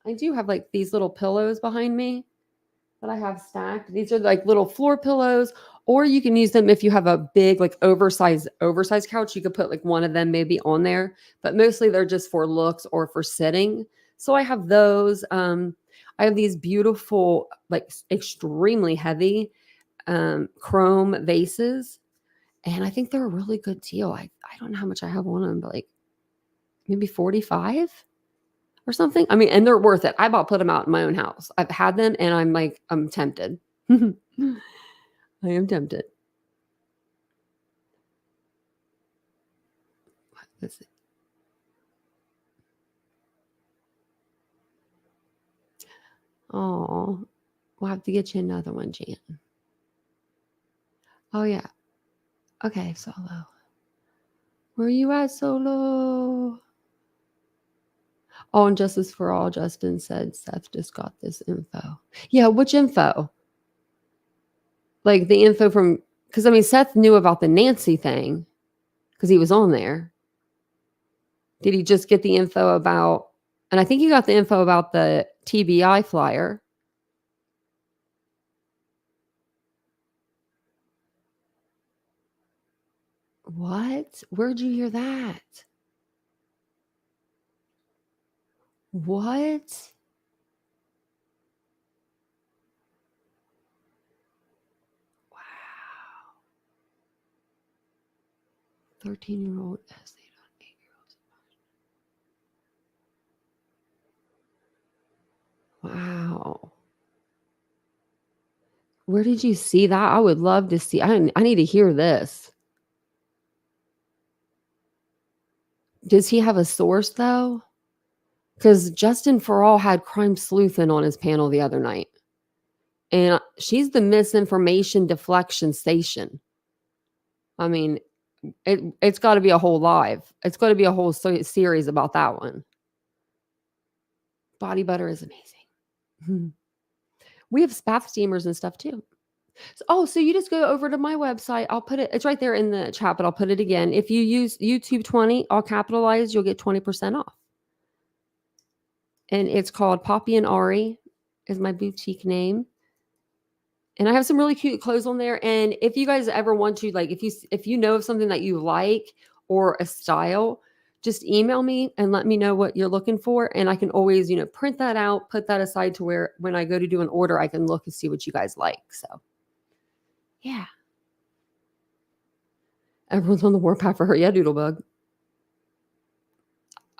I do have like these little pillows behind me that I have stacked. These are like little floor pillows, or you can use them if you have a big, like oversized couch. You could put like one of them maybe on there, but mostly they're just for looks or for sitting. So I have those. I have these beautiful, like extremely heavy chrome vases, and I think they're a really good deal. I don't know how much I have on them, but like maybe 45 or something. I mean, and they're worth it. I put them out in my own house. I've had them and I'm tempted. I am tempted. Let's see. Oh, we'll have to get you another one, Jan. Oh, yeah. Okay, Solo. Where are you at, Solo? Oh, and Justice for All, Justin said Seth just got this info. Yeah, which info? Like the info from, because I mean, Seth knew about the Nancy thing because he was on there. Did he just get the info about, and I think he got the info about the TBI flyer. What? Where'd you hear that? What? Wow. 13-year-old essay on 8-year-olds. Wow. Where did you see that? I would love to see. I need to hear this. Does he have a source though? Because Justin for All had Crime Sleuthin' on his panel the other night. And she's the misinformation deflection station. I mean, it's got to be a whole live. It's got to be a whole series about that one. Body butter is amazing. We have bath steamers and stuff too. So you just go over to my website. I'll put it, it's right there in the chat, but I'll put it again. If you use YouTube 20, all capitalized, you'll get 20% off. And it's called Poppy and Ari is my boutique name. And I have some really cute clothes on there. And if you guys ever want to, like, if you know of something that you like or a style, just email me and let me know what you're looking for. And I can always, print that out, put that aside to where when I go to do an order, I can look and see what you guys like. So, yeah. Everyone's on the warpath for her. Yeah, Doodlebug.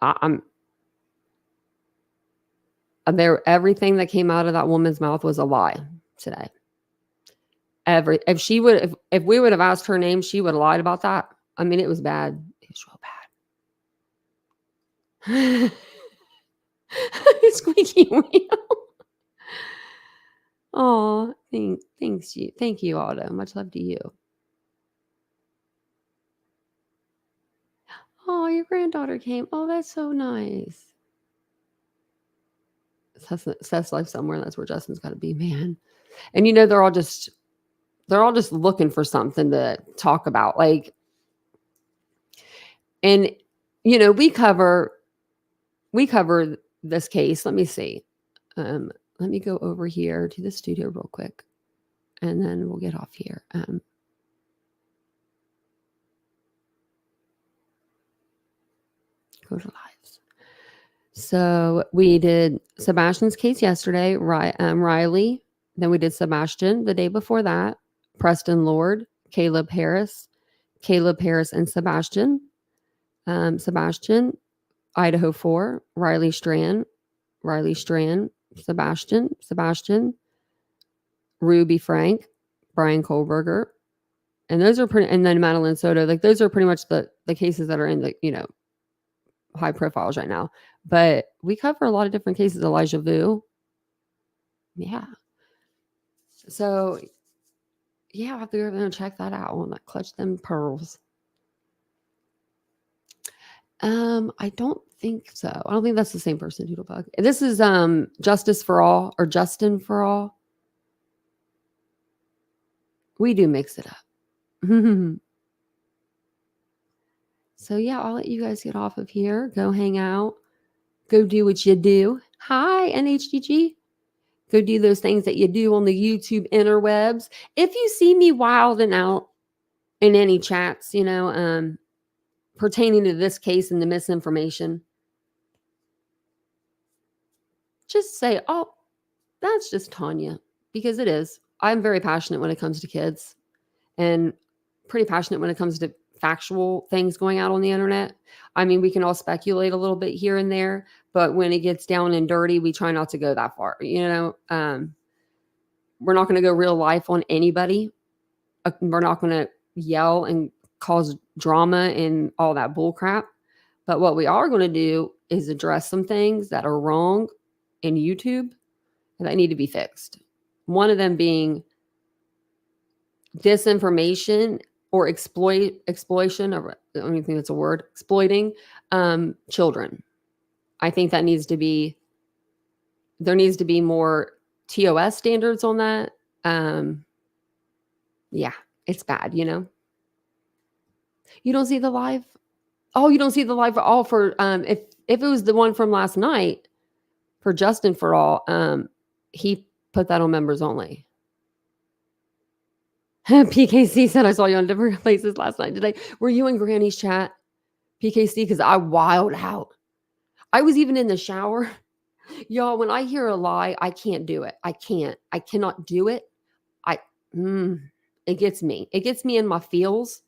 I'm there. Everything that came out of that woman's mouth was a lie today. If we would have asked her name, she would have lied about that. I mean, it was bad. It was real bad. Squeaky wheel. Oh, thank you, Otto. Much love to you. Oh, your granddaughter came. Oh, that's so nice. Seth's life somewhere. That's where Justin's got to be, man. And they're all just looking for something to talk about. Like, and we cover this case. Let me see. Let me go over here to the studio real quick, and then we'll get off here. Go to lives. So we did Sebastian's case yesterday, Riley. Then we did Sebastian the day before that, Preston Lord, Caleb Harris and Sebastian. Sebastian, Idaho 4, Riley Strand, Sebastian, Ruby Frank, Brian Kohlberger. And those are and then Madeline Soto. Like, those are pretty much the cases that are in the, high profiles right now. But we cover a lot of different cases. Elijah Vu. Yeah. So, yeah, I'll have to go over and check that out. I want to clutch them pearls. I don't think so. I don't think that's the same person, Doodlebug. This is Justice for All or Justin for All. We do mix it up. So yeah, I'll let you guys get off of here. Go hang out. Go do what you do. Hi, NHGG. Go do those things that you do on the YouTube interwebs. If you see me wilding out in any chats, pertaining to this case and the misinformation, just say, oh, that's just Tanya, because it is. I'm very passionate when it comes to kids and pretty passionate when it comes to factual things going out on the internet. I mean, we can all speculate a little bit here and there, but when it gets down and dirty, we try not to go that far. We're not going to go real life on anybody. We're not going to yell and cause drama and all that bull crap. But what we are going to do is address some things that are wrong in YouTube that need to be fixed. One of them being disinformation or exploitation, or I don't even think that's a word, exploiting children. I think there needs to be more TOS standards on that. Yeah, it's bad, You don't see the live? Oh, you don't see the live all for if it was the one from last night for Justin for All, he put that on members only. PKC said, I saw you on different places last night today. Were you in Granny's chat, PKC? Because I wilded out. I was even in the shower. Y'all, when I hear a lie, I can't do it. I cannot do it. It gets me. It gets me in my feels.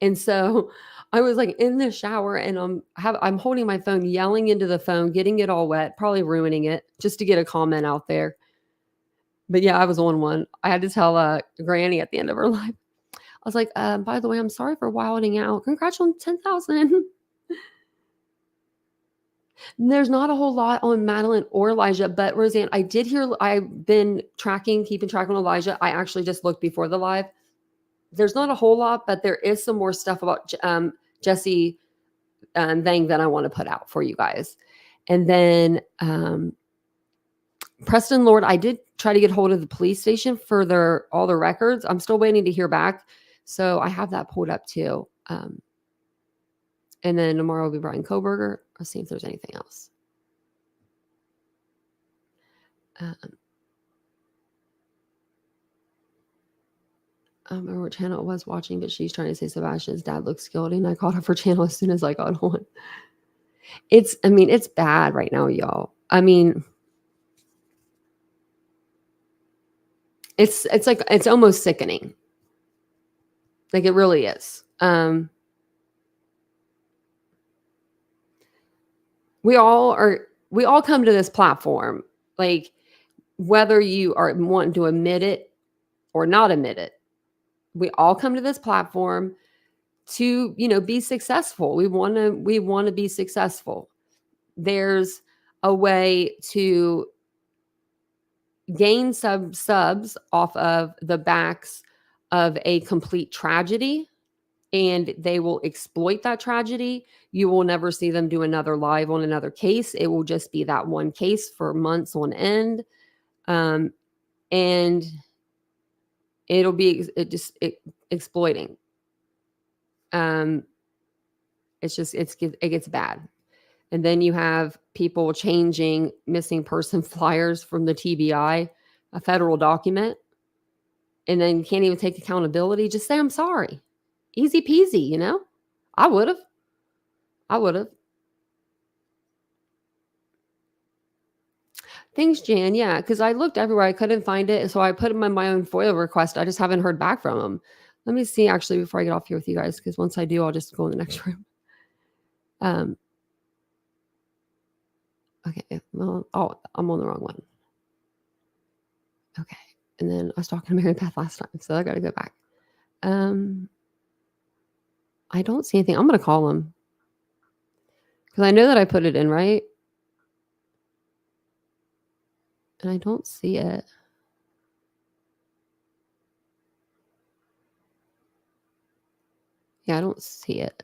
And so I was like in the shower and I'm holding my phone, yelling into the phone, getting it all wet, probably ruining it just to get a comment out there. But yeah, I was on one. I had to tell Granny at the end of her life. I was like, by the way, I'm sorry for wilding out. Congrats on 10,000. There's not a whole lot on Madeline or Elijah, but Roseanne, I've been keeping track on Elijah. I actually just looked before the live. there's not a whole lot, but there is some more stuff about Jesse Vang that I want to put out for you guys. And then Preston Lord, I did try to get hold of the police station for all their records. I'm still waiting to hear back. So I have that pulled up too. And then tomorrow will be Brian Koberger. I'll see if there's anything else. I don't remember what channel it was watching, but she's trying to say Sebastian's dad looks guilty, and I called her for channel as soon as I got on. It's bad right now, y'all. I mean, it's like, it's almost sickening. Like, it really is. We all come to this platform, like, whether you are wanting to admit it or not admit it, we all come to this platform to, be successful. We want to be successful. There's a way to gain subs off of the backs of a complete tragedy, and they will exploit that tragedy. You will never see them do another live on another case. It will just be that one case for months on end. And it'll be exploiting. It gets bad. And then you have people changing missing person flyers from the TBI, a federal document, and then you can't even take accountability. Just say, I'm sorry. Easy peasy, I would have. Thanks, Jan. Yeah, because I looked everywhere. I couldn't find it. So I put in my own FOIA request. I just haven't heard back from them. Let me see, actually, before I get off here with you guys, because once I do, I'll just go in the next room. Okay. Well, I'm on the wrong one. Okay. And then I was talking to Mary Beth last time, so I got to go back. I don't see anything. I'm going to call him because I know that I put it in, right? And I don't see it. Yeah, I don't see it.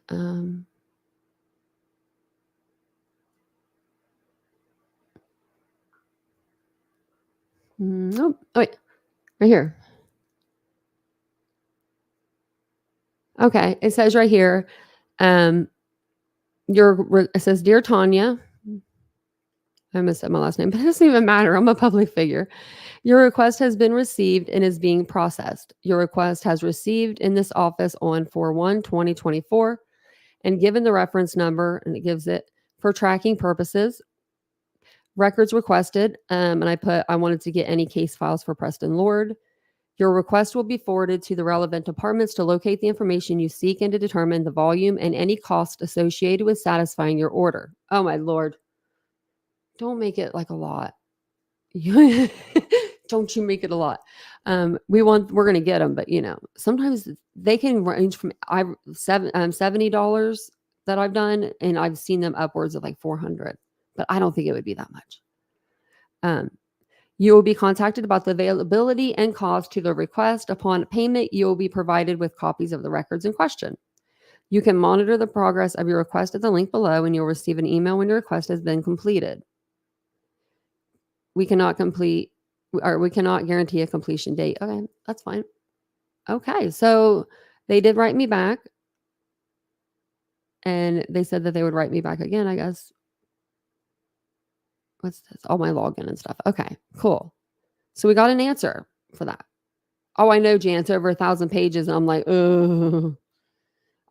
Nope. Oh, wait. Right here. Okay. It says right here, it says, Dear Tanya, I messed up my last name, but it doesn't even matter. I'm a public figure. Your request has been received and is being processed. Your request has received in this office on 4/1/2024 and given the reference number, and it gives it for tracking purposes. Records requested, and I wanted to get any case files for Preston Lord. Your request will be forwarded to the relevant departments to locate the information you seek and to determine the volume and any cost associated with satisfying your order. Oh my Lord. Don't make it like a lot. Don't you make it a lot. We're going to get them, but sometimes they can range from $70 that I've done, and I've seen them upwards of like $400, but I don't think it would be that much. You will be contacted about the availability and cost to the request. Upon payment, you will be provided with copies of the records in question. You can monitor the progress of your request at the link below, and you'll receive an email when your request has been completed. We cannot guarantee a completion date. Okay, that's fine. Okay, so they did write me back, and they said that they would write me back again, I guess. What's this? All my login and stuff. Okay, cool. So we got an answer for that. Oh, I know, Jan, it's over 1,000 pages, and I'm like, ugh.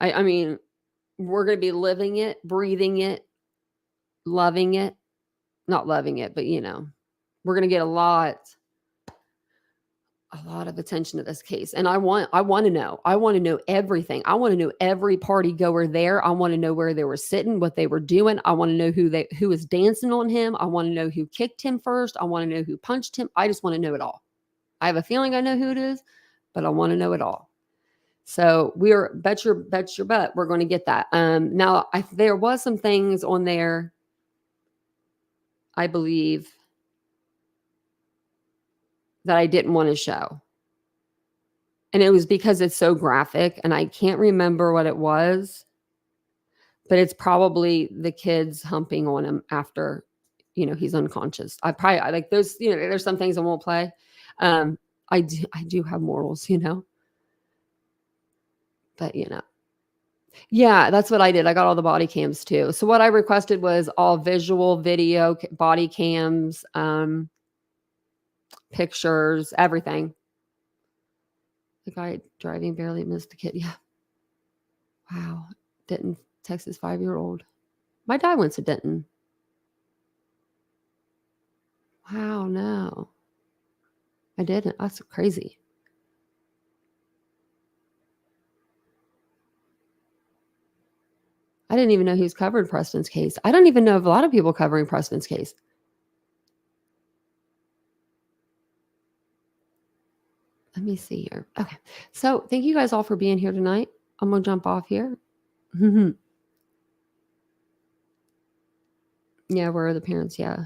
I mean, we're going to be living it, breathing it, loving it. Not loving it, but we're going to get a lot of attention to this case. And I want to know. I want to know everything. I want to know every party goer there. I want to know where they were sitting, what they were doing. I want to know who was dancing on him. I want to know who kicked him first. I want to know who punched him. I just want to know it all. I have a feeling I know who it is, but I want to know it all. So bet your butt we're going to get that. Now there was some things on there, I believe, that I didn't want to show. And it was because it's so graphic, and I can't remember what it was, but it's probably the kids humping on him after, he's unconscious. I like those, there's some things I won't play. I do have morals, but yeah, that's what I did. I got all the body cams too. So what I requested was all visual, video, body cams, pictures, everything. The guy driving barely missed a kid. Yeah. Wow. Denton, Texas 5-year-old. My dad went to Denton. Wow, no. I didn't. That's crazy. I didn't even know who's covered Preston's case. I don't even know of a lot of people covering Preston's case. Let me see here. Okay. So thank you guys all for being here tonight. I'm going to jump off here. Yeah, where are the parents? Yeah.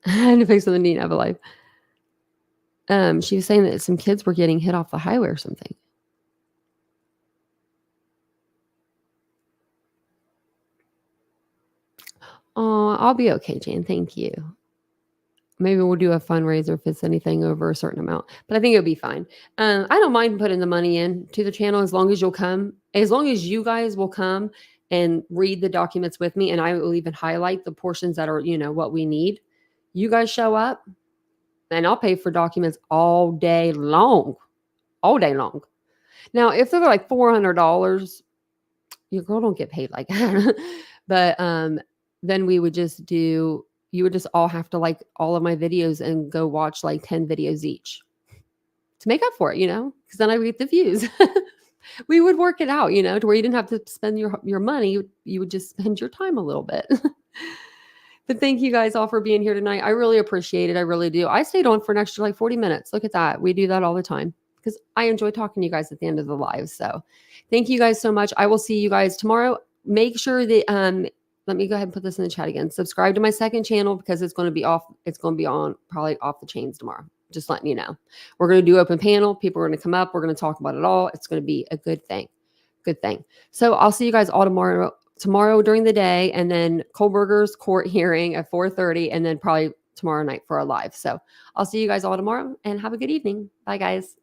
And to fix the need of a life. She was saying that some kids were getting hit off the highway or something. Oh, I'll be okay, Jane. Thank you. Maybe we'll do a fundraiser if it's anything over a certain amount, but I think it'll be fine. I don't mind putting the money in to the channel as long as you'll come, as long as you guys will come and read the documents with me. And I will even highlight the portions that are, what we need. You guys show up and I'll pay for documents all day long. Now, if they're like $400, your girl don't get paid like that. But then we would just do, you would just all have to like all of my videos and go watch like 10 videos each to make up for it, because then I would get the views. We would work it out, to where you didn't have to spend your money. You would just spend your time a little bit. But thank you guys all for being here tonight. I really appreciate it. I really do. I stayed on for an extra like 40 minutes. Look at that. We do that all the time because I enjoy talking to you guys at the end of the live. So thank you guys so much. I will see you guys tomorrow. Make sure that, let me go ahead and put this in the chat again. Subscribe to my second channel because it's going to be off. It's going to be on probably off the chains tomorrow. Just letting you know. We're going to do open panel. People are going to come up. We're going to talk about it all. It's going to be a good thing. Good thing. So I'll see you guys all tomorrow during the day, and then Kohlberger's court hearing at 4:30, and then probably tomorrow night for a live. So I'll see you guys all tomorrow and have a good evening. Bye guys.